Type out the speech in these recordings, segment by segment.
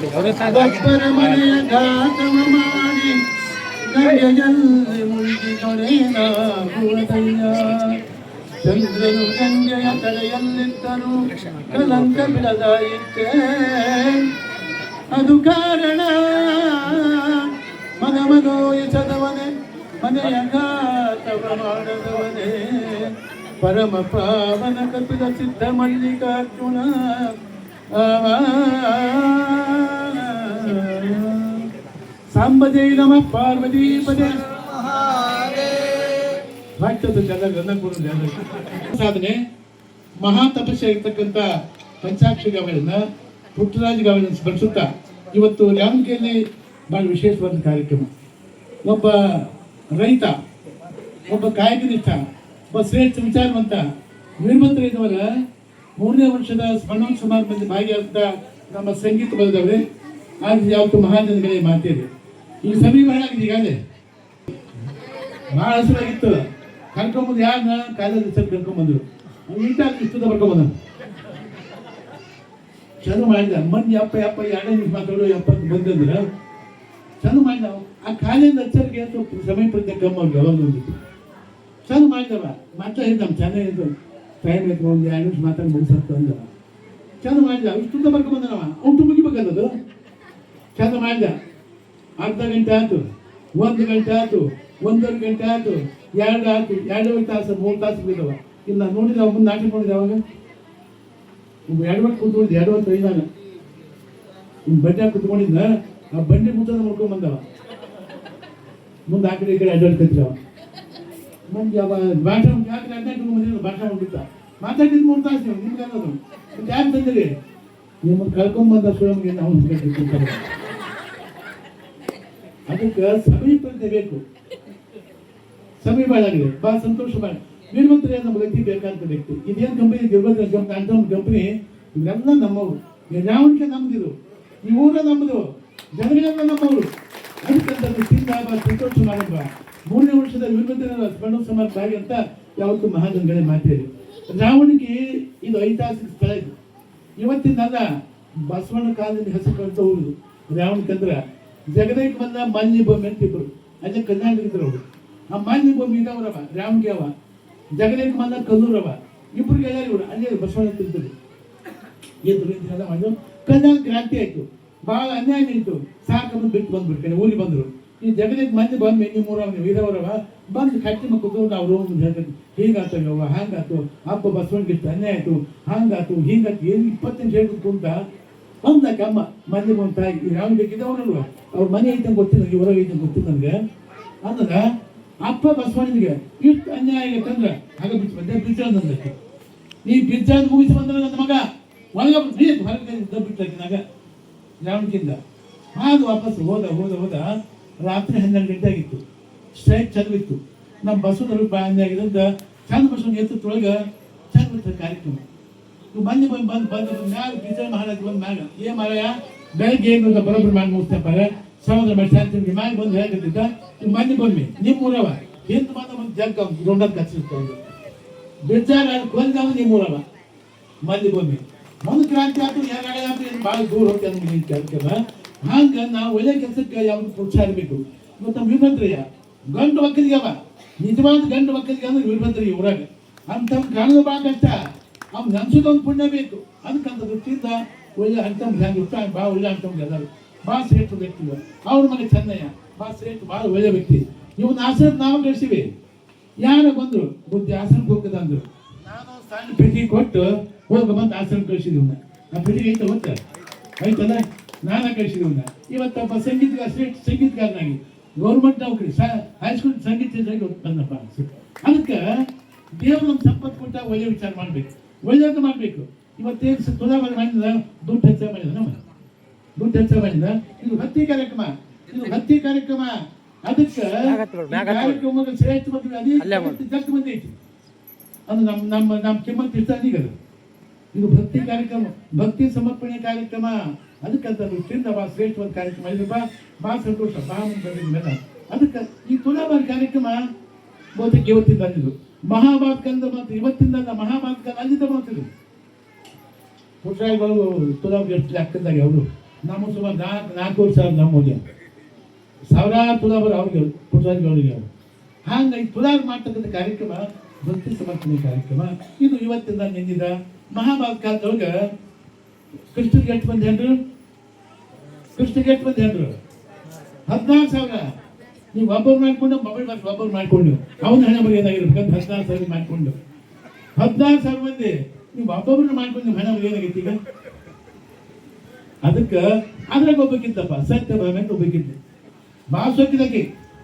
ಒಬ್ಬರ ಮನೆಯ ಘಾತವ ಮಾಡಿ ಗಂಗೆಯಲ್ಲಿ ಮುಳುಗಿ ದೊರೆಯಲಾಗುವುದಯ್ಯ. ಚಂದ್ರನು ಗಂಗೆಯ ತಲೆಯಲ್ಲಿದ್ದರೂ ಕಲಂಕ ಬಿಡದಾಯಿತೆ. ಅದು ಕಾರಣ ಮನಮನೋಯಿಸದವನೇ ಮನೆಯ ಘಾತವ ಮಾಡದವನೇ. ಪರಮ ಪಾವನ ಕಪಿಲ ಸಿದ್ಧ ಮಲ್ಲಿಕಾರ್ಜುನ ಸಾಂಬಜೈ ನಮ ಪಾರ್ವತಿ ಪದೇ ಸಾಧನೆ ಮಹಾ ತಪಸ್ಸೆ ಇರ್ತಕ್ಕಂಥ ಪಂಚಾಕ್ಷರಿ ಗಾವಗಳನ್ನ ಪುಟ್ಟರಾಜ ಗಾವಗಳನ್ನು ಸ್ಮರಿಸುತ್ತಾ ಇವತ್ತು ನ್ಯಾಮಕೆಯಲ್ಲಿ ಬಹಳ ವಿಶೇಷವಾದ ಕಾರ್ಯಕ್ರಮ. ಒಬ್ಬ ರೈತ, ಒಬ್ಬ ಕಾಯಕನಿಷ್ಠ, ಒಬ್ಬ ಶ್ರೇಷ್ಠ ವಿಚಾರವಂತ ವೀರಭದ್ರಯ್ಯನವರ 3ನೇ ವರ್ಷದ ಸ್ಮರಣೋತ್ಸವ ಸಮಾರಂಭದಲ್ಲಿ ಭಾಗಿಯಾದ ನಮ್ಮ ಸಂಗೀತ ಬರೆದವ್ರೆ ಆದ್ರೆ ಯಾವತ್ತು ಮಹಾಜನಗಳೇ ಮಾತೇವೆ. ಈ ಸಮೀಪ ಆಗಿದೆ ಈಗಾಗಲೇ ಭಾಳ ಹಸಿರಾಗಿತ್ತು. ಕರ್ಕೊಂಬಂದು ಯಾರನ್ನ ಕಾಲೇಜ್ ಹೆಸರು ಕರ್ಕೊಂಬಂದ್ರು. ಇಷ್ಟದ ಬರ್ಕೊಂಬಂದ ಚಂದ ಮಾಡಿದ. ಮಂದಿ ಅಪ್ಪ 2 ನಿಮಿಷ ಮಾತಾಡೋ 70 ಬಂದಂದ್ರೆ ಚಂದ ಮಾಡಿದ. ಆ ಕಾಲೇಜ್ ಹಚ್ಚರಿಗೆ ಸಮಯ ಪ್ರಜ್ಞೆ ಕಮ್ಮಿ ಅವ್ರಿಗೆ ಯಾವಾಗ ಬಂದಿತ್ತು. ಚಂದ ಮಾಡಿದವ ಮಾತಾಡಿದ ಚೆನ್ನಾಗಿತ್ತು. ಟೈಮ್ ಆಯ್ತು, ಒಂದು 2 ನಿಮಿಷ ಮಾತಾಡಿ ಮುಗಿಸತ್ತ ಅಂದವ. ಚಂದ ಮಾಡಿದ. ಇಷ್ಟುದ್ದ ಬರ್ಕೊಂಬಂದವ. ಅವ್ನು ಮುಗಿಬೇಕನ್ನೋದು ಚಂದ ಮಾಡಿದ. ಅರ್ಧ ಗಂಟೆ ಆಯ್ತು, 1 ಗಂಟೆ ಆಯ್ತು, 1.5 ಗಂಟೆ ಆಯ್ತು, 2 ಆಯ್ತು, 2.5 ತಾಸು, 3 ತಾಸು ಬಿದ್ದವ. ಇಲ್ಲ ನೋಡಿದ ಮುಂದೆ ನಾಟಕ ನೋಡಿದ. ಅವಾಗ 2 ಕುತ್ಕೊಂಡಿದ್ದೆ, 2:05 ಬಡ್ಡಿ ಕುತ್ಕೊಂಡಿದ್ದ. ಆ ಬಂಡಿ ಮುಟ್ಟದ ನೋಡ್ಕೊಂಡ್ ಮುಂದೆ ಆ ಕಡೆ ಈ ಕಡೆ ಅಡ್ಡಾಡ್ತಿದ್ರವ ಮಂದಿ. ಅವ ಭಾಷೆ ಯಾಕೆ ಅಡ್ಡಾಡ್ಕೊಂಡು ಭಾಷೆ ಹೋಗ್ಬಿಟ್ಟ. ಮಾತಾಡಿದ್ 3 ತಾಸು ನಿಮ್ಗೆ ಅನ್ನೋದು ಯಾಕೆ ತಂದಿರಿ ನಿಮ್ಮನ್ನು ಕಳ್ಕೊಂಬಂದ ಸುಳಮ್ಗೆ ನಾವು ಅದಕ್ಕೆ ಸಮೀಪ ಬೇಕು. ಸಮೀಪ ಆಗಿದೆ. ಭಾಳ ಸಂತೋಷ ಮಾಡಿ ವೀರಭದ್ರ ನಮ್ಮ ಗತಿ ಬೇಕಾದಂತ ವ್ಯಕ್ತಿ. ಇದೇನು ಕಂಪನಿ ವೀರಭದ್ರ ಅಂತ ಒಂದು ಕಂಪನಿ. ಇವೆಲ್ಲ ನಮ್ಮವರು. ಯಾವನಿಗೆ ನಮ್ದಿರು, ಈ ಊರ ನಮ್ಮದು, ಜನಗಳೆಲ್ಲ ನಮ್ಮವರು. ಅದಕ್ಕಂತ ಸಂತೋಷ ಮಾಡಬ್ಬ 3ನೇ ವರ್ಷದ ವೀರಭದ್ರ ಸ್ಮರಣೋತ್ಸವ ಸಮಾರಂಭ ಭಾಗಿ ಅಂತ ಯಾವತ್ತು ಮಹಾಜನಗಳೇ ಮಾತೇರಿ. ರಾವಣಿಗೆ ಇದು ಐತಿಹಾಸಿಕ ಸ್ಥಳ. ಇದು ಇವತ್ತಿನಲ್ಲ, ಬಸವಣ್ಣ ಕಾಲದಲ್ಲಿ ಹೆಸರು ಕಳ್ತ ಹೋಗುದು. ರಾವಣಕ್ಕಂದ್ರೆ ಜಗದೇಕ್ ಬಂದ ಮಾಲಿನ್ಯ ಭೂಮಿ ಅಂತಿದ್ರು. ಅಲ್ಲೇ ಕರ್ನಾಟಕದ್ರು ಅವರು. ಆ ಮಾಲಿನ್ಯ ಭೂಮಿ ಇದಾವ್ರವ ರಾವಣಿಗೆ ಅವ. ಜಗದೇಕ್ ಬಂದ ಕಲ್ಲೂರವ. ಇಬ್ಬರಿಗೆ ಎಲ್ಲ ಇವರು ಅಲ್ಲೇ ಬಸವಣ್ಣ ತಿಂತರು. ಎದ್ದು ಮಾಡಿ ಕಲ್ಯಾಣ ಕ್ರಾಂತಿ ಆಯ್ತು. ಭಾಳ ಅನ್ಯಾಯ ಇತ್ತು. ಸಾಕಂದು ಬಿಟ್ಟು ಬಂದ್ಬಿಡ್ತಾರೆ. ಊರಿಗೆ ಬಂದರು. ಈ ಜಗದೇಕ್ ಮಂದಿ ಬಂದು ನಿಮ್ಮೂರವ ಇರೋರವ ಬಂದು ಕಟ್ಟಿ ಮಕ್ಕಳು ಅವರು ಹೀಗಾತವ ಹಂಗಾತು. ಹಬ್ಬ ಬಸವಣ್ಣಿಗೆ ಇಷ್ಟು ಅನ್ಯಾಯ ಆಯ್ತು, ಹಂಗಾತು ಹಿಂಗಾತು. ಏನು 20 ನಿಮಿಷ ಹೇಳ್ಬೇಕು ಅಂತ ಅಂದಕ್ಕ ಅಮ್ಮ ಮಂದಿ ಬಂತ. ಈ ರಾವಣ ಬೇಕಿದ್ದವರಲ್ವ ಅವ್ರ ಮನೆ ಐತೆ ಗೊತ್ತಿಲ್ಲ, ನನಗೆ ಹೊರಗೆ ಐತೆ ಗೊತ್ತಿಲ್ಲ ನನಗೆ ಅಂದಾಗ ಅಪ್ಪ ಬಸವಣ್ಣನಿಗೆ ಇಷ್ಟು ಅನ್ಯಾಯ ಆಗೈತಂದ್ರೆ ಆಗ ಬಿಟ್ಟು ಬಂದೆ. ಬಿಜ್ಜಾದಕ್ಕೆ ನೀ ಬಿಜ್ಜಾದ ಮುಗಿಸಿ ಬಂದ್ರೆ ನನ್ನ ಮಗ ಒಳಗ ಹೊರಗೆ ಬಿಟ್ಟಾಗ ರಾವಣಕ್ಕಿಂದ ಅದು ವಾಪಸ್ ಹೋದ. ರಾತ್ರಿ 12 ಗಂಟೆ ಆಗಿತ್ತು. ಸ್ಟ್ರೈಕ್ ಚಲವಿತ್ತು. ನಮ್ಮ ಬಸವನವ್ರಿಗೆ ಭಾಳ ಅನ್ಯಾಯ ಆಗಿದೆ ಅಂತ ಚಂದ ಬಸವನ ಎತ್ತೊಳಗೆ ಚಂದ ಬಿಡ್ತಾರೆ ಕಾರ್ಯಕ್ರಮ. ಮಂದಿ ಬಂದು ಮ್ಯಾಗ ಬಿಜಯ ಮಹಾರಾಜ್ ಬಂದು ಮ್ಯಾಗ ಏನ್ ಮಾರಾಯ ಬೆಳಗ್ಗೆ ಏನು ಬರೋಬ್ಬರಿ ಮಾಡಿ ಮುಗಿಸ್ತಾರೆ ಸಮುದ್ರ ಮಾಡಿ ಶಾಂತಿ ಮ್ಯಾಗ ಬಂದು ಹೇಗಿದ್ದ ಮಂದಿ ಬಂದ್ವಿ ನಿಮ್ಮೂರವ ಹಿಂದ್ ಮಾತ್ರ ಒಂದು ಜಗ್ಗ ದೊಡ್ಡ ಕಚ್ಚಿರ್ತಾರೆ ಬಿಜಾರ ಕೊಂದವ ನಿಮ್ಮೂರವ ಮಂದಿ ಬಂದ್ವಿ. ಒಂದು ಕ್ರಾಂತಿ ಆಯ್ತು, ಯಾರು ಭಾಳ ದೂರ ಹೋಗ್ತದೆ ಕಾರ್ಯಕ್ರಮ. ಹಂಗ ನಾವು ಒಳ್ಳೆ ಕೆಲಸಕ್ಕೆ ಯಾವ್ದು ಪ್ರೋತ್ಸಾಹ ಇರಬೇಕು. ಇವತ್ತು ನಮ್ಮ ವೀರಭದ್ರಯ್ಯ ಗಂಡು ಒಕ್ಕಲಿಗವ, ನಿಜವಾದ ಗಂಡು ಒಕ್ಕಲಿಗ ಅಂದ್ರೆ ವೀರಭದ್ರಯ್ಯ ಊರಾಗ ಅಂತ ಕಾಣೋದು ಭಾಳ ಕಷ್ಟ. ಅವ್ನು ನೆನ್ಸೋದೊಂದು ಪುಣ್ಯ ಬೇಕು. ಅದಕ್ಕಂತ ದೃಷ್ಟಿಯಿಂದ ಒಳ್ಳೆ ಅಂತಂದು ಹೆಂಗೆ ಇರ್ತಾನೆ ಭಾಳ ಒಳ್ಳೆ ಅಂತಂದು ಎಲ್ಲರೂ ಭಾಳ ಶ್ರೇಷ್ಠ ವ್ಯಕ್ತಿ. ಅವ್ರ ಮನೆ ಚೆನ್ನಯ್ಯ ಭಾಳ ಶ್ರೇಷ್ಠ ಭಾಳ ಒಳ್ಳೆ ವ್ಯಕ್ತಿ. ಇವನ್ನ ಆಶ್ರಮ ನಾವು ಗಳಿಸಿವಿ. ಯಾರು ಬಂದ್ರು ಬುದ್ಧಿ ಆಶ್ರಮಕ್ಕೆ ಹೋಗ್ತದ ಅಂದ್ರು. ನಾನು ಸಣ್ಣ ಪೆಟ್ಟಿಗೆ ಕೊಟ್ಟು ಹೋಗ್ಬಂತ ಆಶ್ರಮ ಕಳಿಸಿದೀವನ್ನ. ಆ ಪೆಟ್ಟಿಗೆ ಐತ ಗೊತ್ತ ಐತಲ್ಲ, ನಾನ ಕಳಿಸಿದೀವನ್ನ. ಇವತ್ತಪ್ಪ ಸಂಗೀತಗಾರ ಶ್ರೇಷ್ಠ ಸಂಗೀತಗಾರನಾಗಿ ಗೌರ್ಮೆಂಟ್ ನೌಕರಿ ಹೈಸ್ಕೂಲ್ ಸಂಗೀತ ಬಂದಪ್ಪ. ಅದಕ್ಕೆ ದೇವರು ನಮ್ಮ ಸಂಪತ್ತು ಕೊಟ್ಟ ಒಳ್ಳೆ ವಿಚಾರ ಮಾಡ್ಬೇಕು, ಒಳ್ಳೆಯದು ಮಾಡ್ಬೇಕು. ಇವತ್ತೇನು ತುಲಾಬಾರಿ ಮಾಡಿದ ದುಡ್ಡು ಹೆಚ್ಚಳ ಮಾಡಿದ ನಮ್ಮ ದುಡ್ಡು ಹೆಚ್ಚಳ ಮಾಡಿದ. ಇದು ಭಕ್ತಿ ಕಾರ್ಯಕ್ರಮ, ಇದು ಭಕ್ತಿ ಕಾರ್ಯಕ್ರಮ. ಅದಕ್ಕೆ ಕಾರ್ಯಕ್ರಮ ಶ್ರೇಷ್ಠ ಬಂದ್ರೆ ಅದೇ ಜಗ್ ಮಂದಿ ಐತಿ. ಅದು ನಮ್ಮ ಕಿಮ್ಮತ್ತು ಇಷ್ಟ ಅದೀಗದು. ಇದು ಭಕ್ತಿ ಕಾರ್ಯಕ್ರಮ, ಭಕ್ತಿ ಸಮರ್ಪಣೆ ಕಾರ್ಯಕ್ರಮ. ಅದಕ್ಕಂತ ದೃಷ್ಟಿಯಿಂದ ಭಾಳ ಶ್ರೇಷ್ಠವಾದ ಕಾರ್ಯಕ್ರಮ ಇದಪ್ಪ. ಭಾಳ ಸಂತೋಷ ಭಾಳ ಮೇಲೆ. ಅದಕ್ಕೆ ಈ ತುಲಾಬಾರಿ ಕಾರ್ಯಕ್ರಮ ಬಹುತೇಕ ಇವತ್ತಿಂದ ಅಂದಿದ್ದು ಮಹಾಭಾರತ ಕಾಲದ ಮಾತು. ಇವತ್ತಿಂದ ಮಹಾಭಾರತ ಕಾಲ ಅಲ್ಲಿಂದ ಮಾಡ್ತಿದ್ರು. ಪುಟ್ರಾಯಿಗಳು ತುಲಾಬ್ ಎಷ್ಟು ಲೆಕ್ಕದಾಗ ಅವರು ನಮ್ಮ ಸುಮಾರು 4 ಸಾವಿರ ನಮ್ಮಲ್ಲಿ ಸಾವಿರಾರು ತುಲಾಭರ ಅವ್ರಿಗೆ ಪುಟ್ರಾಜಿ ಅವರಿಗೆ ಹಾಗಾಗಿ ತುಲಾಭ ಮಾಡ್ತಕ್ಕಂಥ ಕಾರ್ಯಕ್ರಮ ಭಕ್ತಿ ಸಮರ್ಥನೆ ಕಾರ್ಯಕ್ರಮ ಇದು ಇವತ್ತಿಂದ ನಿಂದಿದ ಮಹಾಭಾರತ ಕಾಲದೊಳಗೆ ಕೃಷ್ಣಗೆ ಎಷ್ಟು ಮಂದಿ ಹೆಂಡ್ರು 14,000 ನೀವು ಒಬ್ಬರು ಮಾಡ್ಕೊಂಡು ಮೊಬೈಲ್ ಬಾಕ್ಸ್ ಒಬ್ಬರು ಮಾಡ್ಕೊಂಡು ಅವನ ಹಣ ಬರೀ ಏನಾಗಿರ್ಬೇಕಂತ 14,000 ಮಾಡ್ಕೊಂಡು 14,000 ಮಂದಿ ನೀವು ಒಬ್ಬೊಬ್ಬರನ್ನ ಮಾಡ್ಕೊಂಡು ನಿಮ್ಮ ಹಣ ಬರೀ ಏನಾಗೈತಿ ಈಗ ಅದಕ್ಕೆ ಅದ್ರಾಗ ಒಬ್ಬಕ್ಕಿತ್ತಪ್ಪ ಸತ್ಯಭಾಮ ಅಂತ ಒಬ್ಬಕ್ಕಿದ್ದ ಬಾಸೊಕ್ಕಿದಕ್ಕೆ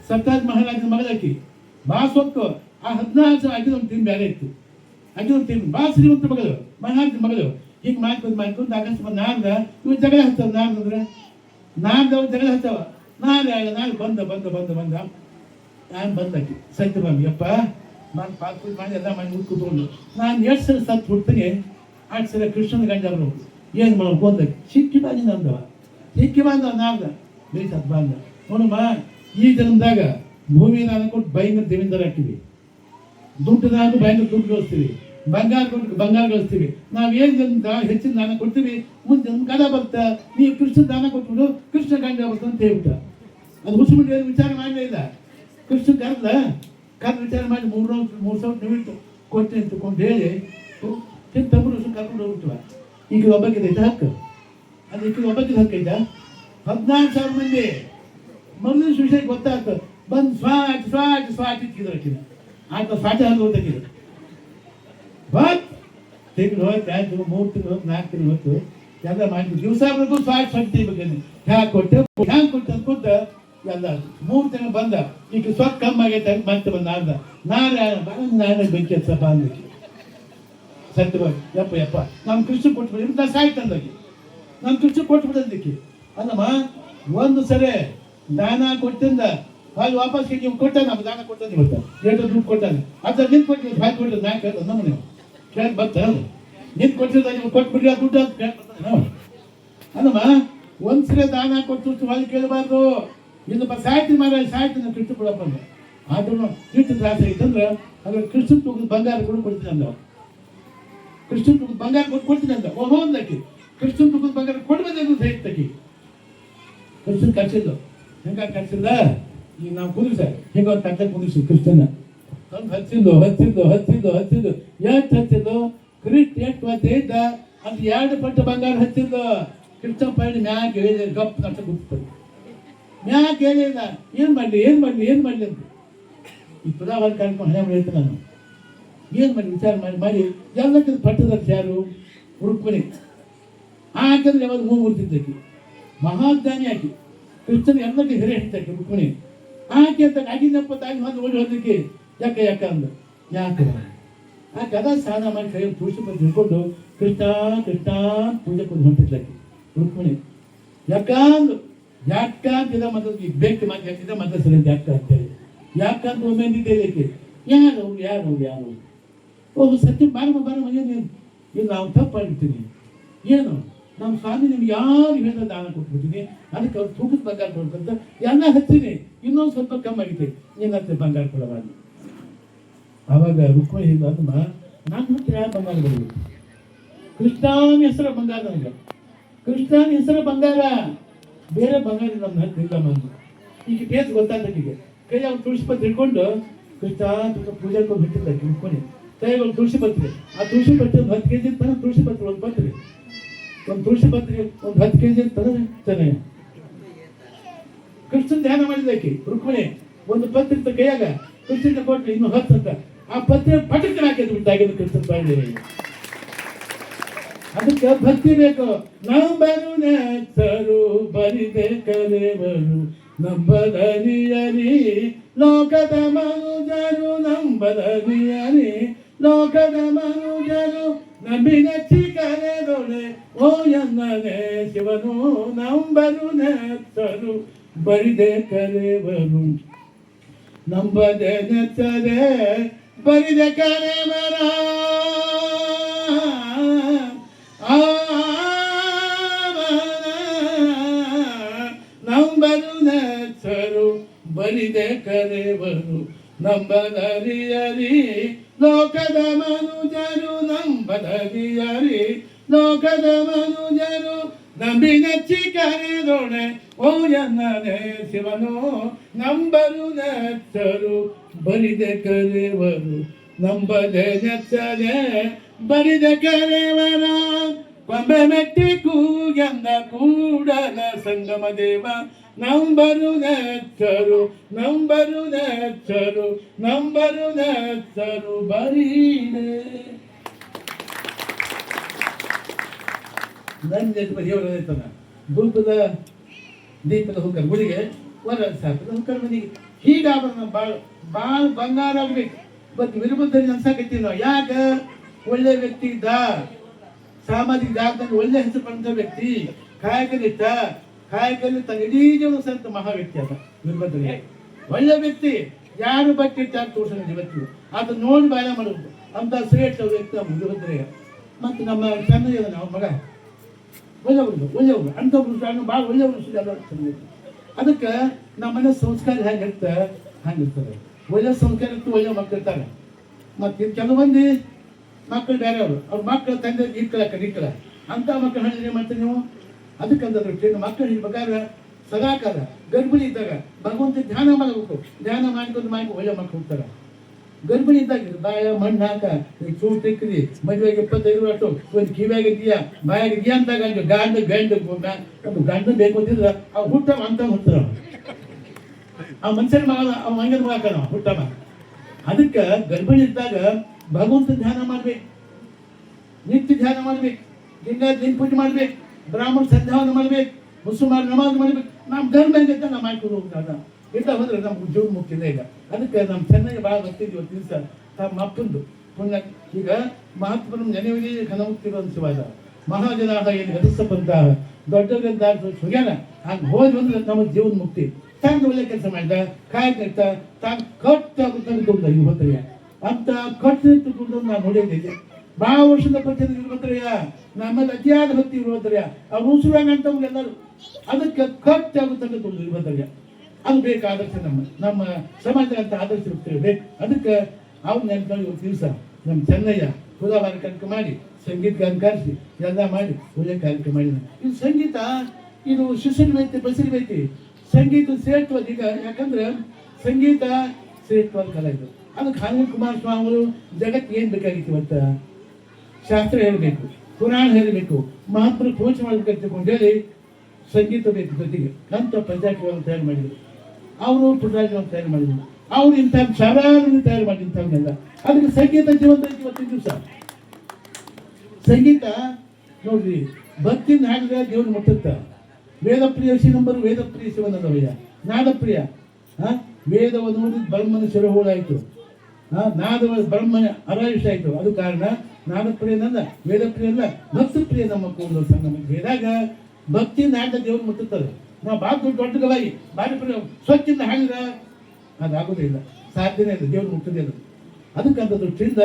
ಸತ್ತಾಜ್ ಮಹಾರಾಜನ ಮಗಳಾಕಿ ಬಾಸೊಕ್ಕು ಆ 14,000 ಆಗಿದೊಂದು ಟೀಮ್ ಬೇರೆ ಇತ್ತು ಆಗಿದೊಂದು ಟೀಮ್ ಬಾ ಶ್ರೀಮಂತ ಮಗಳು ಮಹಾರಾಜನ ಮಗಳು ಹಿಂಗೆ ಮಾಡ್ಕೊಂಡು ಅಕಸ್ಮಾತ್ ನಾಡ್ದ ಇವ್ ಜಗಳ ಹಚ್ತಾವ ನಾಡ್ದಂದ್ರೆ ನಾಡ್ದವ್ ಜಗಳ ಹಚ್ಚಾವ ನಾಳೆ ಬಂದ ನಾನು ಬಂದಾಕಿ ಸತ್ಯಭಾಮಿ ಅಪ್ಪ ನಾನು ಪಾತ್ರೆ ಮಾಡಿ ಎಲ್ಲ ಮಾಡಿ ಕೂತ್ಕೊಂಡು ನಾನು 8 ಸಲ ಸತ್ತು ಹುಡ್ತೀನಿ 8 ಸಲ ಕೃಷ್ಣನ ಗಂಡ ಅವರು ಏನು ಮಾಡೋದು ಬಂದಾಕಿ ಸಿಕ್ಕಿ ಬಂದ ನಾಡ್ದ ಬೇಸತ್ ಬಂದ ನೋಡಮ್ಮ ಈ ಜನ್ಮದಾಗ ಭೂಮಿ ದಾನ ಕೊಟ್ಟು ಭಯಂಕರ ದೇವೇಂದ್ರ ಹಾಕಿವಿ ದುಡ್ಡು ದಾನ ಭಯಂಕರ ದುಡ್ಡು ಗಳಿಸ್ತೀವಿ ಬಂಗಾರ ಕೊಟ್ಟು ಬಂಗಾರ ಗಳಿಸ್ತೀವಿ ನಾವೇನು ಹೆಚ್ಚಿನ ದಾನ ಕೊಡ್ತೀವಿ ಮುಂದೆ ಕದ ಬರ್ತಾ ನೀವು ಕೃಷ್ಣ ದಾನ ಕೊಟ್ಬಿಡು ಕೃಷ್ಣ ಗಂಡ ಬರ್ತ ಅಂತ ಹೇಳ್ಬಿಟ್ಟ ಅದು ಹುಸುಬಿಟ್ಟು ಏನು ವಿಚಾರ ಮಾಡಲೇ ಇಲ್ಲ ಕೃಷ್ಣ ಕರೆದು ವಿಚಾರ ಮಾಡಿ 3,000 ನಿಮಿಟ್ಟು ಕೊಟ್ಟೆ ಅಂತಕೊಂಡು ಹೇಳಿ ತಮ್ಮರು ಕರ್ಕೊಂಡು ಹೋಗ್ಬಿಟ್ವ ಈಗ ಒಬ್ಬಕ್ಕಿದೈತೆ ಹಕ್ಕು ಅದು ಈಗ ಒಬ್ಬಕ್ಕಿದ ಹಕ್ಕೈತ 14,000 ಮಂದಿ ಮೊದಲಿನ ವಿಷಯ ಗೊತ್ತಾಗ್ತದೆ ಬಂದು ಸ್ವಾಟ್ ಇಕ್ಕಿದ್ರು ಆತ ಸ್ವಾಟ ಹಲ್ಲು ಹೋಗ್ತಿದ್ರು ತಿಂಗಳು ಹೋಯ್ತು 3 ತಿಂಗಳು 4 ತಿಂಗಳು ಹೊತ್ತು ಎಲ್ಲ ಮಾಡಿ ದಿವಸವರೆಗೂ ಸ್ವಾಟ್ ತೆಗಿಬೇಕಂದ್ರೆ ಹ್ಯಾಂಗೆ ಕೊಟ್ಟೆ ಅನ್ಕೊಂತ ಎಲ್ಲ 3 ತಿಂಗಳು ಬಂದ ಈಗ ಸ್ವತ್ ಕಮ್ಮಿ ಆಗೈತೆ ಮತ್ತೆ ಬಂದ ನಾಳೆ ಬೆಂಕಿ ಹಚ್ಚಪ್ಪ ಅಂದಕ್ಕೆ ಸತ್ಯವಾಗಿ ಯಪ್ಪ ನಮ್ಮ ಕೃಷ್ಣ ಕೊಟ್ಬಿಡಿ ನಾ ಸಾಯ್ತಂದಾಗಿ ನಮ್ಮ ಕೃಷ್ಣ ಕೊಟ್ಬಿಡೋದಕ್ಕೆ ಅಲ್ಲಮ್ಮ ಒಂದು ಸರಿ ದಾನ ಕೊಟ್ಟಿಂದ ಅಲ್ಲಿ ವಾಪಸ್ ನೀವು ಕೊಟ್ಟ ನಮ್ಗೆ ದಾನ ಕೊಟ್ಟಂದು ಇವತ್ತು ಎರಡು ದುಡ್ಡು ಕೊಟ್ಟಾನೆ ಅದ್ರ ನಿಂತು ಕೊಟ್ಟಿದ್ದು ಭಾಳ ಕೊಟ್ಟಿದ್ದು ನಾ ಕೇಳ್ದ ನಮ್ಮ ನೀವು ಕೇಳಿ ಬರ್ತಾ ನಿಂತು ಕೊಟ್ಟಿದ್ದ ನೀವು ಕೊಟ್ಬಿಡ್ರಿ ಆ ದುಡ್ಡು ಅಂತ ಕೇಳ್ಬರ್ತಾನೆ ನಾವು ಅಲ್ಲಮ್ಮ ಒಂದ್ಸರಿ ದಾನ ಕೊಟ್ಟು ಹೊಲಿ ಕೇಳಬಾರ್ದು ಇನ್ನೊಬ್ಬ ಸಾಯ್ತೀನಿ ಕೃಷ್ಣ ಕೊಡಪ್ಪ ಅಂದ್ರೆ ಆದ್ರೂ ಕೃಷ್ಣ ತ್ರಾಸ ಆಗಿತ್ತಂದ್ರೆ ಅದ್ರ ಕೃಷ್ಣ ತೂಗದ ಬಂಗಾರ ಕೂಡ ಕೊಡ್ತೀನಿ ಅಂದ ಕೃಷ್ಣ ತೂಗದ ಬಂಗಾರ ಕೊಡ್ತೀನಿ ಅಂದ ಓಹೋ ಅಂದಕ್ಕೆ ಕೃಷ್ಣ ತೂಗದ ಬಂಗಾರ ಕೊಡ್ಬೇಕು ಸಹಿತಕಿ ಕೃಷ್ಣ ಕರ್ಸಿದ್ದು ಹೆಂಗ ಕರ್ಸಿಲ್ಲ ಈಗ ನಾವು ಕುದಿಸ ಹಿಂಗ ಒಂದು ತಟ್ಟೆ ಕುದಿಸಿ ಕೃಷ್ಣನ ತಂದು ಹಚ್ಚಿದ್ದು ಎಷ್ಟು ಹಚ್ಚಿದ್ದು ಕೃಷ್ಣ ಎಷ್ಟು ಇದ್ದ ಅದು 2 ಪಟ್ಟು ಬಂಗಾರ ಹಚ್ಚಿದ್ದು ಕೃಷ್ಣ ಪೈಡಿ ಮ್ಯಾಗ ಹೇಳಿದ ಗಪ್ ನಷ್ಟ ಗುರ್ತದೆ ಮ್ಯಾಗ ಹೇಳಿಲ್ಲ ಏನ್ ಮಾಡ್ಲಿ ಅಂತ ಈ ಪುರಾವಲ್ ಕಾರ್ಯಕ್ರಮ ಹಣ ಹೇಳ್ತೀನಿ ನಾನು ಏನ್ ಮಾಡಿ ವಿಚಾರ ಮಾಡಿ ಎಲ್ಲಕ್ಕಿಂತ ಪಟ್ಟದರ್ಶ ಯಾರು ರುಕ್ಮಿಣಿ ಆಕಂದ್ರೆ ಯಾವಾಗ ಹೂ ಮುರ್ತಿದ್ದಕ್ಕೆ ಮಹಾಜ್ಞಾನಿ ಆಕಿ ಕೃಷ್ಣನ ಎಲ್ಲಕ್ಕೆ ಹಿರೇ ಹಿಡ್ತಾಕೆ ರುಕ್ಮಿಣಿ ಆಕೆ ಅಂತ ಆಗಿನಪ್ಪ ತಾಗಿ ಬಂದು ಓಡಿ ಹೋದಕ್ಕೆ ಯಾಕ ಅಂದ ಯಾಕೆ ಆಕೆ ಅದ ಸ್ನಾನ ಮಾಡಿ ಕೈ ತುಳಸಿ ಬಂದು ಹಿಡ್ಕೊಂಡು ಕೃಷ್ಣ ಪೂಜೆ ಕೊಂಡು ಹೊಂಟಿದ್ಲಾಕಿ ರುಕ್ಮಿಣಿ ಯಾಕಂದು ಇದ ಮತ್ತೆ ಈಗ ಬೇಕು ಮಾತು ಯಾಕಿದ ಮತ್ತೆ ಸರಿ ಯಾಕ ಅಂತೇಳಿ ಯಾಕಂತ ಒಮ್ಮೆ ಅಂದಿದ್ದೇಕೆ ಯಾರು ಓಹ್ ಸತ್ಯ ಬಾರಮ್ಮ ಏನು ನಾವು ತಪ್ಪು ಮಾಡಿರ್ತೀನಿ ಏನು ನಮ್ಮ ಸ್ವಾಮಿ ನಿಮ್ಗೆ ಯಾರು ಹೇಳಿದ ದಾನ ಕೊಟ್ಬಿಡ್ತೀನಿ ಅದಕ್ಕೆ ಅವ್ರು ತೂಕದ ಬಂಗಾರ ಕೊಡ್ಬೇಕಂತ ಎಲ್ಲ ಹಚ್ತೀನಿ ಇನ್ನೊಂದು ಸ್ವಲ್ಪ ಕಮ್ಮಿ ಆಗೈತೆ ಏನಂತೆ ಬಂಗಾರ ಕೊಡಬಾರ್ದು ಆವಾಗ ರುಕ್ಮಿಣಿ ಹೇಳಿದಮ್ಮ ನಾನು ಹತ್ರ ಯಾರು ಬಂಗಾರ ಬರಬೇಕು ಕೃಷ್ಣನ ಹೆಸರು ಬಂಗಾರ ನನಗೆ ಕೃಷ್ಣನ ಹೆಸರು ಬಂಗಾರ ಬೇರೆ ಬಂಗಾರ ನಮ್ಮ ಹತ್ರ ಇಲ್ಲ ಬಂದು ಈಗ ಟೇಸ್ಟ್ ಗೊತ್ತಾಗ್ತಕ್ಕೀಗ ಕೈ ಅವ್ರು ತುಳಸಿ ಪತ್ರ ಹಿಡ್ಕೊಂಡು ಕೃಷ್ಣ ಪೂಜೆ ಕೊಂಡು ಬಿಟ್ಟಿದ್ದ ರುಕ್ಮಿಣಿ ಕೈಗೆ ಒಂದು ತುಳಸಿ ಪತ್ರೆ ಆ ತುಳಸಿ ಪತ್ರೆ ಒಂದು 10 kg ತನ ತುಳಸಿ ಪತ್ರೆ ಒಂದು ಪತ್ರೆ ಒಂದು ತುಳಸಿ ಪತ್ರೆ ಒಂದು 10 kg ತನ ಕೃಷ್ಣನ್ ಧ್ಯಾನ ಮಾಡಿದಾಕಿ ರುಕ್ಮಿಣಿ ಒಂದು ಪತ್ರೆ ಇತ್ತ ಕೈಯಾಗ ಕೃಷ್ಣನ ಕೊಟ್ಟು ಇನ್ನು 10 ಅಂತ ಆ ಪತ್ರೆ ಪಟಕ್ಕೆ ಹಾಕಿದ್ ಬಿಟ್ಟಾಗಿದ್ದು ಕೃಷ್ಣನ್ ಬಾಯಿ ಅದಕ್ಕೆ ಭಕ್ತಿ ಬೇಕು ನಂಬರು ನೆಚ್ಚರು ಬರಿದೆ ಕರೆವರು ನಂಬದರಿಯರಿ ಲೋಕದ ಮನುಜರು ನಂಬದರಿಯರಿ ಲೋಕದ ಮನುಜರು ನಂಬಿ ನೆಚ್ಚಿ ಕರೆದೊಳೆ ಓ ಎನ್ನನೆ ಶಿವನು ನಂಬರು ನೆಚ್ಚರು ಬರಿದೆ ಕರೆವರು ನಂಬದೆ ನೆಚ್ಚರೆ ಬರಿದೆ ಕರೆವರ ನಂಬರು ನೆಚ್ಚರು ಬರಿದೆ ಕರೆವರು ನಂಬದರಿಯರಿ ಲೋಕದ ಮನುಜರು ನಂಬದರಿಯರಿ ಲೋಕದ ಮನುಜರು ನಂಬಿನಚ್ಚಿ ಕರೆದೊಣೆ ಓ ಎನ್ನನೆ ಶಿವನು ನಂಬರು ನೆಚ್ಚರು ಬರಿದೆ ಕರೆವರು ನಂಬದೆ ನೆಚ್ಚರೆ ಬರಿದೆ ಕರೆವರ ಕೊಂಬೆ ಮೆಟ್ಟಿ ಕೂಗೆಂದ Kudala Sangama Deva number ನೆಚ್ಚರು number ನೆಚ್ಚರು number ನೆಚ್ಚರು ಬರೀಡೆ ನನ್ನ ದೇವರ ಇರ್ತಾನ ಧೂಪದ ದೀಪದ ಹುಕ್ಕರ್ ಗುಡಿಗೆ ವರ ಸಾಕದ ಹುಕ್ಕರ್ ಮನೆಗೆ ಹೀಗಾಗ ಭಾಳ ಬಂಗಾರ ಆಗ್ಬೇಕು ಇವತ್ತು ವಿರುದ್ಧದಲ್ಲಿ ಅನ್ಸಾಕತ್ತೀವಿ ನಾವು ಯಾಕ ಒಳ್ಳೆ ವ್ಯಕ್ತಿ ಇದ್ದ ಸಾಮಾಜಿಕ ಜಾಗದಲ್ಲಿ ಒಳ್ಳೆ ಹೆಸರು ಪಡೆದ ವ್ಯಕ್ತಿ ಕಾಯಕಲಿದ್ದ ಕಾಯಕಲ್ಲಿ ತನ್ನ ಇಡೀ ಜೀವನ ಸಂತ ಮಹಾ ವ್ಯಕ್ತಿ ಅದ ವೀರಭದ್ರಯ್ಯ ಒಳ್ಳೆ ವ್ಯಕ್ತಿ ಯಾರು ಬಟ್ಟೆ ಚಾರ್ ತೋರ್ಸೋಣ ಇವತ್ತು ಅದನ್ನ ನೋಡಿ ಬಾಯ ಮಾಡುವುದು ಅಂತ ಶ್ರೇಷ್ಠ ವ್ಯಕ್ತಿ ನಮ್ಮ ವೀರಭದ್ರಯ್ಯ ಮತ್ತು ನಮ್ಮ ಚೆನ್ನಯ್ಯ ನಾವು ಮಗ ಒಳ್ಳೆಯವರು ಅಂಥವ್ರು ಭಾಳ ಒಳ್ಳೆಯವರು ಅದಕ್ಕೆ ನಮ್ಮ ಮನೆ ಸಂಸ್ಕಾರ ಹೇಗಿರ್ತ ಹಂಗಿರ್ತಾರೆ ಒಳ್ಳೆ ಸಂಸ್ಕಾರ ಇತ್ತು ಒಳ್ಳೆ ಮಕ್ಕಳು ಇರ್ತಾರೆ ಮತ್ತು ಕೆಲವೊಂದು ಮಕ್ಕಳು ಬೇರೆಯವರು ಅವ್ರ ಮಕ್ಕಳು ತಂದೆ ಇಕ್ಕಳ ಅಂತ ಮಕ್ಕಳು ಹೇಳಿದ್ರೆ ಮಾಡ್ತೀರಿ ನೀವು ಅದಕ್ಕಂದ್ರೆ ಮಕ್ಕಳು ಇರ್ಬೇಕಾದ್ರೆ ಸದಾಕಾಲ ಗರ್ಭಿಣಿ ಇದ್ದಾಗ ಭಗವಂತ ಧ್ಯಾನ ಮಾಡಬೇಕು ಧ್ಯಾನ ಮಾಡ್ಕೊಂಡು ಒಳ್ಳೆ ಮಕ್ಕಳು ಹೋಗ್ತಾರೆ ಗರ್ಭಿಣಿ ಇದ್ದಾಗ ಬಾಯ ಮಣ್ಣು ಹಾಕ ಚೂರು ತೆಕ್ಕದಿ ಮದುವೆಗೆ 25 ವರ್ಷ ಒಂದು ಕಿವಿಯಾಗಿದೆಯಾ ಬಾಯಾಗಿದೆಯಾ ಅಂದಾಗ ಗಂಡು ಗಂಡು ಬೇಕು ಅಂತಿದ್ರೆ ಅವ್ ಹುಟ್ಟವ ಅಂತ ಹುಡ್ತಾರ ಆ ಮನುಷ್ಯನ ಮಗ ಅವ್ ಮಂಗನ ಮಗ ಹುಟ್ಟವ ಅದಕ್ಕೆ ಗರ್ಭಿಣಿ ಇದ್ದಾಗ ಭಗವಂತ ಧ್ಯಾನ ಮಾಡ್ಬೇಕು ನಿತ್ಯ ಧ್ಯಾನ ಮಾಡ್ಬೇಕು ಲಿಂಗ ಪೂಜೆ ಮಾಡ್ಬೇಕು ಬ್ರಾಹ್ಮಣ ಸಂಧ್ಯಾವನ ಮಾಡ್ಬೇಕು ಮುಸಲ್ಮಾನ ನಮಾಜ್ ಮಾಡ್ಬೇಕು ನಮ್ಮ ಧರ್ಮ ಹೆಂಗೈತೆ ನಾವು ಮಾಡ್ಕೊಂಡು ಹೋಗ್ತಾರ ಇಲ್ಲ ಹೋದ್ರೆ ನಮ್ಗೆ ಜೀವನ ಮುಕ್ತಿದೆ ಈಗ ಅದಕ್ಕೆ ನಮ್ಮ ಚೆನ್ನೈಗೆ ಭಾಳ ಬರ್ತಿದ್ವಿ ಇವತ್ತು ದಿವಸ ತಮ್ಮ ಅಪ್ಪಂದು ಪುಣ್ಯ ಈಗ ಮಹಾತ್ಮನ ನೆನವಿಗೆ ಘನಮುಕ್ತಿರುವ ಶಿವಾದ ಮಹಾಜನಾಹ ಏನು ಗತಿಸಬಂತ ದೊಡ್ಡವರಿಂದ ಸುಗ್ಯಾನ ಹಾಗೆ ಹೋದ್ ಬಂದ್ರೆ ನಮಗೆ ಜೀವನ ಮುಕ್ತಿ ತಾನು ಒಳ್ಳೆ ಕೆಲಸ ಮಾಡಿದ ಕಾಯಕ ತಾನು ಕಟ್ಟಾಗುತ್ತೆ ಈಗ ಹೋದ್ರಯ್ಯ ಅಂತ ಕಟ್ಟಿಟ್ಟು ನಾನು ನೋಡಿದ್ದೀನಿ ಭಾಳ ವರ್ಷದ ಪರಿಚಯ ವೀರಭದ್ರಯ್ಯ ನಮ್ಮಲ್ಲಿ ಅತಿಯಾದ ಭಕ್ತಿ ವೀರಭದ್ರಯ್ಯ ಅವ್ರು ಉಸಿರಾಗ ಅಂತವ್ರು ಅದಕ್ಕೆ ಕಟ್ಟಾಗುತ್ತೆ ವೀರಭದ್ರಯ್ಯ ಅದು ಬೇಕು ಆದರ್ಶ ನಮ್ಮ ಸಮಾಜ ಅಂತ ಆದರ್ಶ ಬೇಕು ಅದಕ್ಕೆ ಅವ್ರು ನೆನ್ಕೊಂಡು ಇವತ್ತು ದಿವಸ ನಮ್ಮ ಚೆನ್ನಯ್ಯ ಹುದಾವಾರ ಕಾರ್ಯಕ್ರಮ ಮಾಡಿ ಸಂಗೀತಗಾರ ಕರೆಸಿ ಎಲ್ಲ ಮಾಡಿ ಒಳ್ಳೆ ಕಾರ್ಯಕ್ರಮ ಮಾಡಿದ ಇದು ಸಂಗೀತ ಇದು ಶಿಶುನ ಬೈತಿ ಬಸಿರಿ ಬೈತಿ ಸಂಗೀತ ಶ್ರೇಷ್ಠವಾದ ಈಗ ಯಾಕಂದ್ರೆ ಸಂಗೀತ ಶ್ರೇಷ್ಠವಾದ ಕಲೆ ಇದು ಅದಕ್ಕೆ ಹಾನೂರು ಕುಮಾರಸ್ವಾಮಿ ಅವರು ಜಗತ್ತು ಏನು ಬೇಕಾಗಿತ್ತು ಇವತ್ತು ಶಾಸ್ತ್ರ ಹೇಳಬೇಕು ಪುರಾಣ ಹೇಳಬೇಕು ಮಹಾತ್ಮರು ಪೂಜೆ ಮಾಡಬೇಕಂತ ಹೇಳಿ ಸಂಗೀತ ಬೇಕು ಜೊತೆಗೆ ಅಂತ ಪಂಚಾಯತ್ಗಳನ್ನು ತಯಾರು ಮಾಡಿದರು ಅವರು ಪುಟ್ಟರಾಜವನ್ನು ತಯಾರು ಮಾಡಿದರು ಅವ್ರು ಇಂಥ ಶಾಲಾಗಳನ್ನು ತಯಾರು ಮಾಡಿ ಇಂಥವನ್ನೆಲ್ಲ ಅದಕ್ಕೆ ಸಂಗೀತ ಜೀವಂತ ಇವತ್ತಿನ ದಿವಸ ಸಂಗೀತ ನೋಡ್ರಿ ಭಕ್ತಿನ ಹಾಡಿದ್ರೆ ದೇವ್ರು ಮುಟ್ಟುತ್ತ ವೇದಪ್ರಿಯ ಶಿವಂಬರು ವೇದಪ್ರಿಯ ಶಿವನದವಯ್ಯ ನಾದಪ್ರಿಯ ವೇದವನ್ನು ನೋಡಿ ಬ್ರಹ್ಮನ ಶಿರಹೋಳಾಯಿತು ನಾದ ಬ್ರಹ್ಮನ ಅರಾಯುಷ ಆಯಿತು ಅದು ಕಾರಣ ನಾದಪ್ರಿಯನಲ್ಲ ವೇದಪ್ರಿಯಲ್ಲ ಭಕ್ತಪ್ರಿಯ ನಮ್ಮ ಕೂಡಲು ಸಂಗಮ ಹೇಳಿದಾಗ ಭಕ್ತಿಯಿಂದ ಹಾಡಿದ ದೇವ್ರು ಮುಟ್ಟುತ್ತದೆ ನಾವು ಭಾಳ ದೊಡ್ಡ ಗವಾಯಿ ಭಾರಿ ಸ್ವಚ್ಛದಿಂದ ಹಾಡಿದ್ರೆ ಅದಾಗೋದಿಲ್ಲ ಸಾಧ್ಯನೇ ಇಲ್ಲ ದೇವ್ರು ಮುಟ್ಟದೇ ಇಲ್ಲ ಅದಕ್ಕಂತ ದೃಷ್ಟಿಯಿಂದ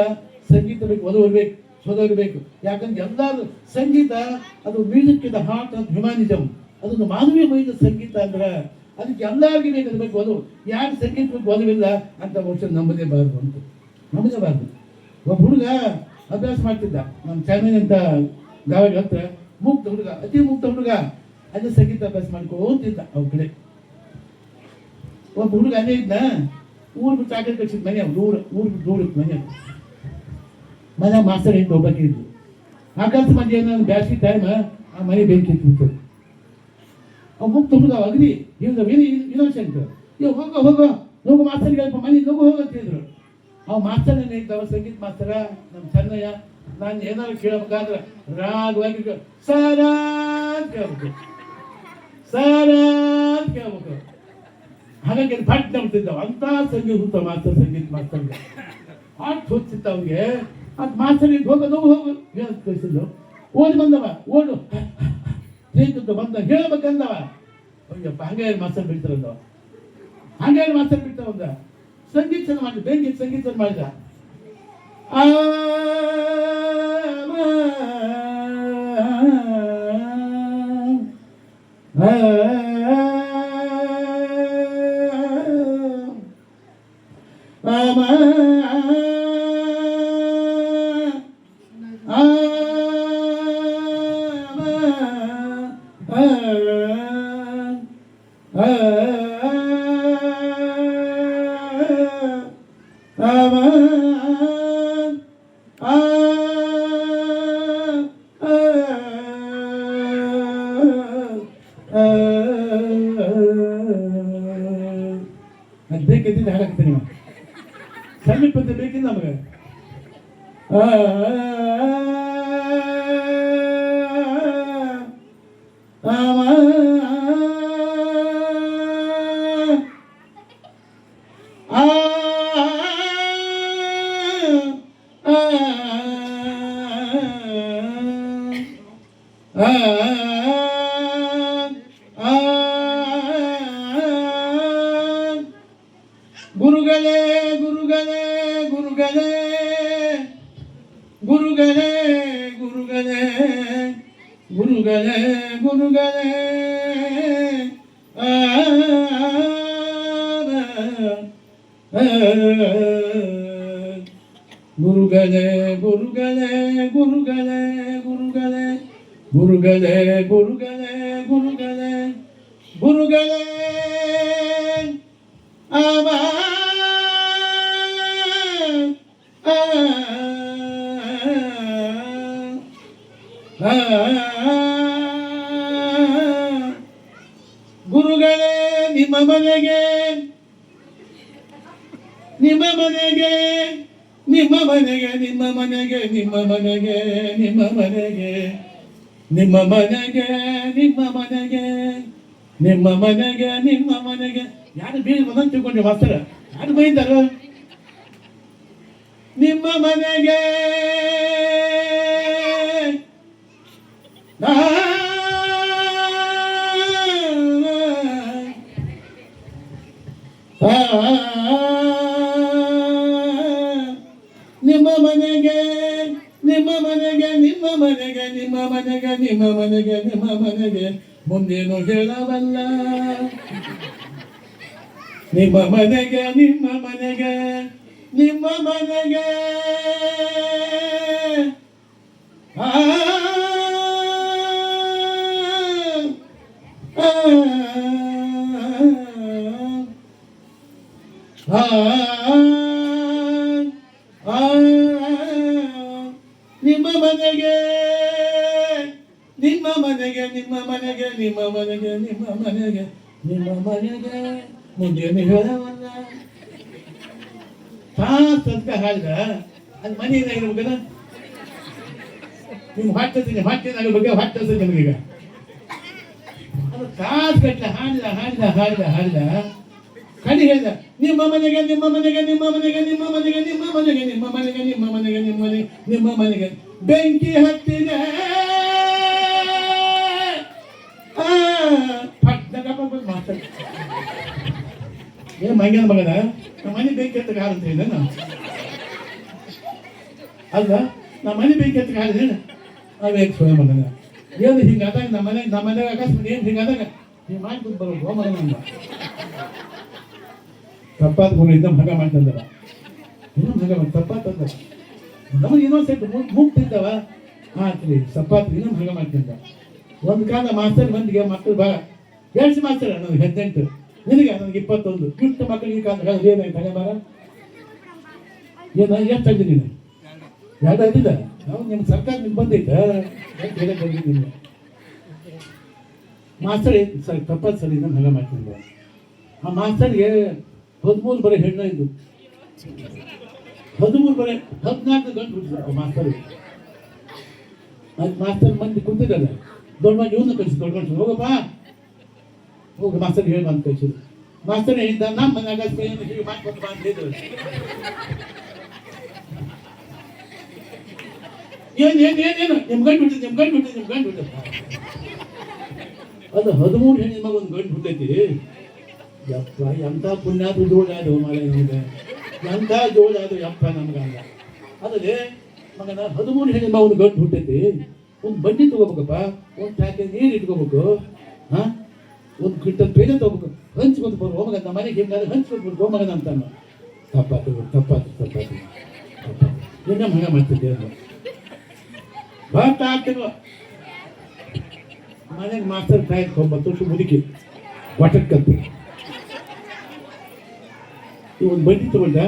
ಸಂಗೀತ ಬೇಕು ಒದಗಬೇಕು ಸೋದಗಬೇಕು ಯಾಕಂದ್ರೆ ಎಲ್ಲರೂ ಸಂಗೀತ ಅದು music in the heart of humanism ಅದೊಂದು ಮಾನವೀಯ ಮೈದ ಸಂಗೀತ ಅಂದ್ರೆ ಅದಕ್ಕೆ ಎಲ್ಲರಿಗೂ ಬೇಕು ಬೇಕು ಒಲವು ಯಾರು ಸಂಗೀತಕ್ಕೆ ಒಲವಿಲ್ಲ ಅಂತ ಬಹುಶಃ ನಂಬದೇ ಬಾರದು ಅಂತ ನಂಬಲೇಬಾರ್ದು ಒಬ್ಬ ಹುಡುಗ ಅಭ್ಯಾಸ ಮಾಡ್ತಿದ್ದ ನಮ್ಮ ಚಾನಲ್ ಅಂತ ಗಾಳಿಗೆ ಹತ್ರ ಮುಕ್ತ ಹುಡುಗ ಅತಿ ಮುಕ್ತ ಹುಡುಗ ಅದೇ ಸಂಗೀತ ಅಭ್ಯಾಸ ಮಾಡ್ಕೊಂತಿದ್ದ ಅವ್ರ ಕಡೆ ಒಬ್ಬ ಹುಡುಗ ಅದೇ ಇದ್ದ ಊರು ಬಿಟ್ಟು ಆಟ ಕಳ್ಸಿದ ಮನೆ ಊರು ಬಿಟ್ಟು ದೂರ ಇತ್ತು ಮನೆ ಮಾಸ್ತರ್ ಹೆಂಗೆ ಹೋಗ್ಬೇಕಿದ್ದು ಅಕಸ್ಮಾತ್ ಏನಾದ್ರು ಬ್ಯಾಸಿಗೆ ಟೈಮ್ ಆ ಮನೆ ಬೆಂಕಿ ಕೂತು ಅವ್ ಮುಕ್ತ ಹುಡುಗ ಅಗ್ರಿ ಇನ್ನೋಸೆಂಟ್ ಹೋಗೋ ಮಾಸ್ತರ್ಗೆ ಹೇಳ್ಪ ಮನೆ ಹೋಗಂತ ಹೇಳಿದ್ರು ಅವ್ ಮಾಸ್ತರ್ ಇದ್ದವ ಸಂಗೀತ ಮಾಸ್ತರ ನಮ್ಮ ಚೆನ್ನಯ್ಯ ನಾನು ಏನಾದ್ರು ಕೇಳಬೇಕಾದ್ರೆ ರಾಗವಾಗಿ ಸರ ಅಂತ ಕೇಳ್ಬೇಕು ಸರ ಅಂತ ಕೇಳ್ಬೇಕು ಹಾಗಾಗಿ ಫಟ್ ನಂಬ್ತಿದ್ದಾವ ಅಂತ ಸಂಗೀತ ಮಾಸ್ತರ್ಗೆ ಅಷ್ಟು ಹೊತ್ತಿತ್ತು ಅವ್ನಿಗೆ ಅದು ಮಾಸ್ತರ್ಗೆ ಹೋಗೋದು ಹೇಳಕ್ ಕಳಿಸಿದ್ರು ಓಡಿ ಬಂದವ ಓಡು ಬಂದ ಹೇಳ್ಬೇಕಂದವ ಅಯ್ಯಪ್ಪ ಹಂಗಾಗಿ ಮಾಸ್ತರ್ ಬಿಡ್ತಾರಂದವ ಹಂಗಾಗಿ ಮಾಸ್ತರ್ ಬಿಡ್ತಾವಂದ ಸಂಗೀತ ಮಾಡಿದ ಬೆಂಕಿ ಸಂಗೀತ ಮಾಡಿದ ಆ ಅದು ಬೇಕಿದ್ದಿದ್ದು ಹಾಡಾಕ್ತೀನಿ ನೀವು ಸಮೀಪದ ಬೇಕಿಲ್ಲ ನಮಗೆ ಗುರುಗಳೇ ಗುರುಗಳೇ ಗುರುಗಳೇ ಗುರುಗಳೇ ಗುರುಗಳೇ ಗುರುಗಳೇ ಗುರುಗಳೇ ಗುರುಗಳೇ ಗುರುಗಳೇ ಗುರುಗಳೇ ಗುರುಗಳೇ ಗುರುಗಳೇ ಗುರುಗಳೇ ಗುರುಗಳೇ ಗುರುಗಳೇ ಗುರುಗಳೇ ನಿಮ್ಮ ಮನೆಗೆ ನಿಮ್ಮ ಮನೆಗೆ ನಿಮ್ಮ ಮನೆಗೆ ನಿಮ್ಮ ಮನೆಗೆ ನಿಮ್ಮ ಮನೆಗೆ ನಿಮ್ಮ ಮನೆಗೆ ನಿಮ್ಮ ಮನೆಗೆ ನಿಮ್ಮ ಮನೆಗೆ ನಿಮ್ಮ ಮನೆಗೆ ನಿಮ್ಮ ಮನೆಗೆ ಯಾರು ಬೀಳಿ ಬಂದಂತ ತಿಳ್ಕೊಂಡ್ರಿ ಮಾಸ್ತರ ಯಾರು ಬೈದಾರ ನಿಮ್ಮ ಮನೆಗೆ ನಿಮ್ಮ ಮನೆಗೆ ನಿಮ್ಮ ಮನೆಗೆ ನಿಮ್ಮ ಮನೆಗೆ ನಿಮ್ಮ ಮನೆಗೆ ನಿಮ್ಮ ಮನೆಗೆ ನಿಮ್ಮ ಮನೆಗೆ ಮುಂದೇನು ಹೇಳವಲ್ಲ ನಿಮ್ಮ ಮನೆಗೆ ನಿಮ್ಮ ಮನೆಗೆ ನಿಮ್ಮ ಮನೆಗೆ ನಿಮ್ಮ ಮನೆಗೆ ನಿಮ್ಮ ಮನೆಗೆ ನಿಮ್ಮ ಮನೆಗೆ ನಿಮ್ಮ ಮನೆಗೆ ನಿಮ್ಮ ಮನೆಗೆ ನಿಮ್ಮ ಮನೆಗೆ ಮುಂದೇನು ಹೇಳವಲ್ಲ ಸಾಕ ಹಾಡಿದ ಅದು ಮನೆ ಏನಾಗಿರ್ಬೇಕಲ್ಲ ನಿಮ್ಗೆ ಹೊಟ್ಟೆ ಬಗ್ಗೆ ಹೊಟ್ಟೆ ನಿಮಗೀಗ ಅದು ಕಾಸು ಕಟ್ಲ ಹಾಡಿದ ಹಾಡಿದ ಹಾಡಿದ ಹಾಡಿದ ಕಡಿ ಹೇಳಿದ ನಿಮ್ಮ ಮನೆಗೆ ನಿಮ್ಮ ಮನೆಗೆ ನಿಮ್ಮ ಮನೆಗೆ ನಿಮ್ಮ ಮನೆಗೆ ನಿಮ್ಮ ಮನೆಗೆ ನಿಮ್ಮ ಮನೆಗೆ ನಿಮ್ಮ ಮನೆಗೆ ನಿಮ್ಮ ಮನೆಗೆ ನಿಮ್ಮ ಮನೆಗೆ ಬೆಂಕಿ ಹತ್ತಿದೆ ಮಾತಾಡ ಏನ್ ಮಂಗ್ಯನ ಮಗನ ನಮ್ಮ ಮನೆ ಬೆಂಕಿ ಹತ್ತಿರ ಹಾಡುತ್ತೆ ನಾನು ಅಲ್ಲ ನಮ್ಮ ಮನೆ ಬೆಂಕಿ ಹತ್ತಿರ ಹಾಡಿದೇನು ಅವೇ ಸೋಯ ಮಗನ ಏನು ಹಿಂಗಾದಾಗ ನಮ್ಮ ಮನೆಗೆ ಅಕಸ್ಮಾತ್ ಏನು ಹಿಂಗಾದಾಗ ನೀವು ಮಾಡ್ಕೊಂಡು ಬರೋದು ಮಗನ ತಪ್ಪಾದ ಗುಣ ಇದ್ದ ಮಗ ಮಾಡ್ತಂದಲ್ಲ ಇನ್ನೊಂದು ಮಗ ತಪ್ಪಾತಂದ ನಮಗೆ ಇನ್ನೊಂದು ಸೆಟ್ ಮುಗ್ತಿದ್ದವ ಆತ್ರಿ ಸಪ್ಪಾತ್ರಿ ಇನ್ನೊಂದು ಮಗ ಮಾಡ್ತಿದ್ದ ಒಂದು ಕಾಲ ಮಾಸ್ತರ್ ಮಂದಿಗೆ ಮಕ್ಕಳು ಬಾ ಎಷ್ಟು ಮಾಸ್ತರ ನನಗೆ 18 ನಿನಗೆ ನನಗೆ 21 ಇಷ್ಟು ಮಕ್ಕಳಿಗೆ ಕಾಲ ಏನಾಯ್ತು ಹಣೆ ಬಾರ ಏನು ಎಷ್ಟು ಅಡ್ಡಿ ನೀನು ಎರಡು ಅಡ್ಡಿಲ್ಲ ನಾವು ನಿಮ್ಮ ಸರ್ಕಾರ ನಿಮ್ಗೆ ಬಂದೈತ ಹೇಳಕ್ ಬಂದಿದ್ದೀನಿ ಮಾಸ್ತರ್ ಸರಿ ತಪ್ಪಾದ ಸರಿ ಇನ್ನೊಂದು ಮಗ ಮಾಡ್ತಿದ್ದ ಆ ಮಾಸ್ತರ್ಗೆ 13 ಬರೀ ಹೆಣ್ಣ ಇದ್ದು 13 ಬರೀ 14 ಗಂಟು ಹುಟ್ಟಿದ್ರು ಮಾಸ್ತರ್ಗೆ ಅದು ಮಾಸ್ತರ್ ಮಂದಿ ಕುಂತಿದ್ದಲ್ಲ ದೊಡ್ಡ ಮಂದಿ ಇವನ್ನ ಕಳಿಸಿ ದೊಡ್ಡ ಮನುಷ್ಯ ಹೋಗಪ್ಪ ಹೋಗಿ ಮಾಸ್ತರ್ ಹೇಳಿ ಬಂದು ಕಳಿಸಿದ್ರು ಮಾಸ್ತರ್ ಹೇಳಿದ್ದ ನಮ್ಮ ಮನೆಯಾಗ ಹೀಗೆ ಮಾಡ್ಕೊಂಡು ಬಾ ಅಂತ ಹೇಳಿದ್ರು ಏನು ನಿಮ್ ಗಂಟು ಬಿಟ್ಟಿದ್ದು ಅದು 13 ಹೆಣ್ಣಿನ ಮಗ ಒಂದು ಗಂಟು ಹುಟ್ಟೈತಿ ಯಪ್ಪ ಎಂಥ ಪುಣ್ಯಾದ ಜೋಳ ಅದು ಮಳೆ ನಮಗೆ ಎಂಥ ಜೋಳ ಅದು ಯಪ್ಪ ನಮ್ಗೆ ಅಂದ ಅದೇ ಮಗನ 13 ಹೆಣ್ಣಿನ ಮಗ ಒಂದು ಗಂಟು ಹುಟ್ಟೈತಿ ಒಂದು ಬಡ್ಡಿ ತಗೋಬೇಕಪ್ಪ ಒಂದು ಪ್ಯಾಕೆಟ್ ನೀರು ಇಟ್ಕೋಬೇಕು ಒಂದು ಕ್ವಿಂಟಲ್ ಬೇಳೆ ತಗೋಬೇಕು ಹಂಚ್ಕೊಂಡು ಬರೋ ಹೋಮಗ ನಮ್ಮ ಮನೆಗೆ ಹಿಂಗಾದ್ರೆ ಹಂಚ್ಕೊಂಡು ಬರೋ ಹೋಮಗನ ಅಂತಾನು ತಪ್ಪಾತು ಇನ್ನೂ ಮಗ ಮಾಡ್ತಿದ್ದೆ ಬರ್ತಾ ಆಗ್ತಿಲ್ವ ಮನೆಗೆ ಮಾಸ್ತರ್ ಕಾಯ್ದು 9 ವರ್ಷ ಮುದುಕಿ ಒಟಕ್ಕಂತ ಒಂದು ಬಡ್ಡಿ ತಗೊಂಡ,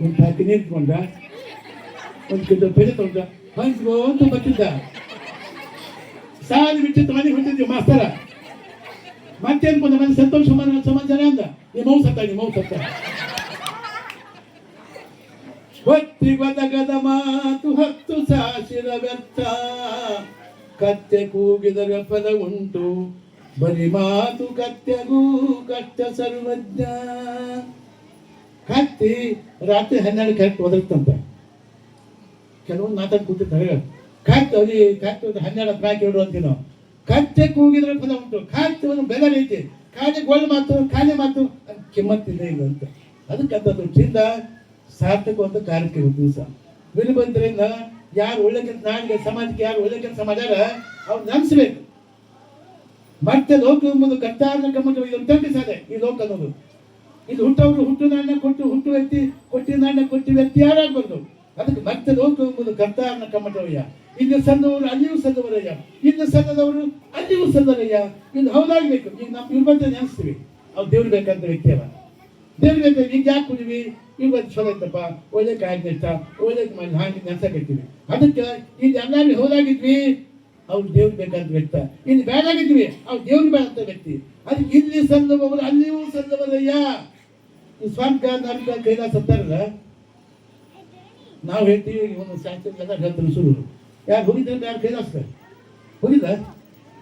ಒಂದು ಹಾಕಿ ನೀರು ತಗೊಂಡ, ಒಂದು ಕಿಲೋ ಬೆಲೆ ತಗೊಂಡ, ಹಂಚ್ಗೋ ಅಂತ ಬರ್ತಿದ್ದ. ಸಾಲ ಬಿಟ್ಟು ಮನೆಗೆ ಹೊಂಟಿದ್ವಿ ಮಾಸ್ತರ. ಮತ್ತೇನು ಬಂದ ಮನೆ ಸಂತೋಷ ಸಮಾಚಾರ ಅಂದ, ಈ ಮೌ ಸತ್ತ. ಒತ್ತಿಗೊದಗದ ಮಾತು 10 ಸಾಸಿರ ವ್ಯರ್ಥ, ಕತ್ತೆ ಕೂಗಿದರ ಫಲ ಉಂಟು, ಬರಿ ಮಾತು ಕತ್ತೆಗೂ ಕಷ್ಟ ಸರ್ವಜ್ಞ. ಕತ್ತಿ ರಾತ್ರಿ 12 ಕರೆಕ್ಟ್ ಒದರ್ತಂತ. ಕೆಲವೊಂದು ಮಾತಾಡಿ ಕೂತಿರ್ತಾರೆ, ಕತ್ತೆ 12 ಹಾಕಿ ಇಡು ಅಂತೀವಿ ನಾವು. ಕತ್ತೆ ಕೂಗಿದ್ರೆ ಫಲ ಉಂಟು, ಕತ್ತೆ ಒಂದು ಬೆಲೆ ಐತಿ, ಕಾಣೆ ಗೋಳು ಮಾತು ಕಾಣೆ ಮಾತು ಕಿಮ್ಮತ್ತಿದೆ ಇಲ್ಲ ಅಂತ. ಅದಕ್ಕಂಥದ್ದು ಚಿಂದ ಸಾರ್ಥಕವಾದ ಕಾರ್ಯಕ್ಕೆ ದಿವಸ ಬಿರುಬಂದ್ರಿಂದ ಯಾರು ಒಳ್ಳೆ ಕೆಲಸ, ನಾಡಿಗೆ ಸಮಾಜಕ್ಕೆ ಯಾರು ಒಳ್ಳೆ ಕೆಲಸ ಮಾಡ್ಯಾರ ಅವ್ರು ನೆನೆಸ್ಬೇಕು. ಮತ್ತೆ ಲೋಕ ಎಂಬುದು ಕರ್ತಾರ್ನ ಕಮ್ಮಟ ಇದೊಂದು ಸಾಧೆ. ಈ ಲೋಕ ಅನ್ನೋದು ಇದು ಹುಟ್ಟವರು ಹುಟ್ಟು ನಾಣ್ಯ ಹುಟ್ಟು ವ್ಯಕ್ತಿ ಕೊಟ್ಟಿ ನಾಣ್ಯ ಕೊಟ್ಟಿ ವ್ಯಕ್ತಿ ಯಾರಾಗ್ಬಾರ್ದು. ಅದಕ್ಕೆ ಮತ್ತೆ ಲೋಕ ಎಂಬುದು ಕರ್ತಾರ್ನ ಕಮ್ಮಟವಯ್ಯ. ಇಲ್ಲಿ ಸಣ್ಣವರು ಅಲ್ಲಿಯೂ ಸಣ್ಣವರಯ್ಯ, ಇಲ್ಲಿ ಸಣ್ಣದವರು ಅಲ್ಲಿಯೂ ಸಣ್ಣರಯ್ಯ. ಇದು ಹೌದಾಗಬೇಕು. ಈಗ ನಾವು ಇವ್ರ ಬಗ್ಗೆ ನೆನೆಸ್ತೀವಿ, ಅವ್ರು ದೇವ್ರು ಬೇಕಂತ ವ್ಯಕ್ತಿ ಅವ. ದೇವ್ರು ಬೇಕಾದ್ರೆ ಈಗ ಯಾಕೆ ಕುಡಿವಿ, ಇವತ್ತು ಚಲೋ ಐತಪ್ಪ, ಒಳ್ಳೆ ಕಾಯ್ದೆ ಇಷ್ಟ, ಒಳ್ಳೆ ಮಾಡಿ ಹಾಗೆ ನೆನ್ಸಕತ್ತೀವಿ. ಅದಕ್ಕೆ ಇಲ್ಲಿ ಎಲ್ಲಾರು ಹೌದಾಗಿದ್ವಿ, ಅವ್ರು ದೇವ್ರು ಬೇಕಂತ ವ್ಯಕ್ತ. ಇಲ್ಲಿ ಬೇಡಾಗಿದ್ವಿ, ಅವ್ರು ದೇವ್ರು ಬೇಡಂತ ವ್ಯಕ್ತಿ. ಅದಕ್ಕೆ ಇಲ್ಲಿ ಸಣ್ಣವರು ಅಲ್ಲಿಯೂ ಸಣ್ಣವರಯ್ಯ. ಈ ಸ್ವರ್ಗ ನರ್ಕ ಕೈಲಾಸ ಅಂತಾರಲ್ಲ, ನಾವು ಹೇಳ್ತೀವಿ ಒಂದು ಶಾಸ್ತ್ರ ಎಲ್ಲ ಹೇಳ್ತಾರೆ ಸುರು. ಯಾರು ಹೋಗಿದ್ದಂದ್ರೆ ಯಾರು ಕೈಲಾಸ ಹೋಗಿದ್ದ?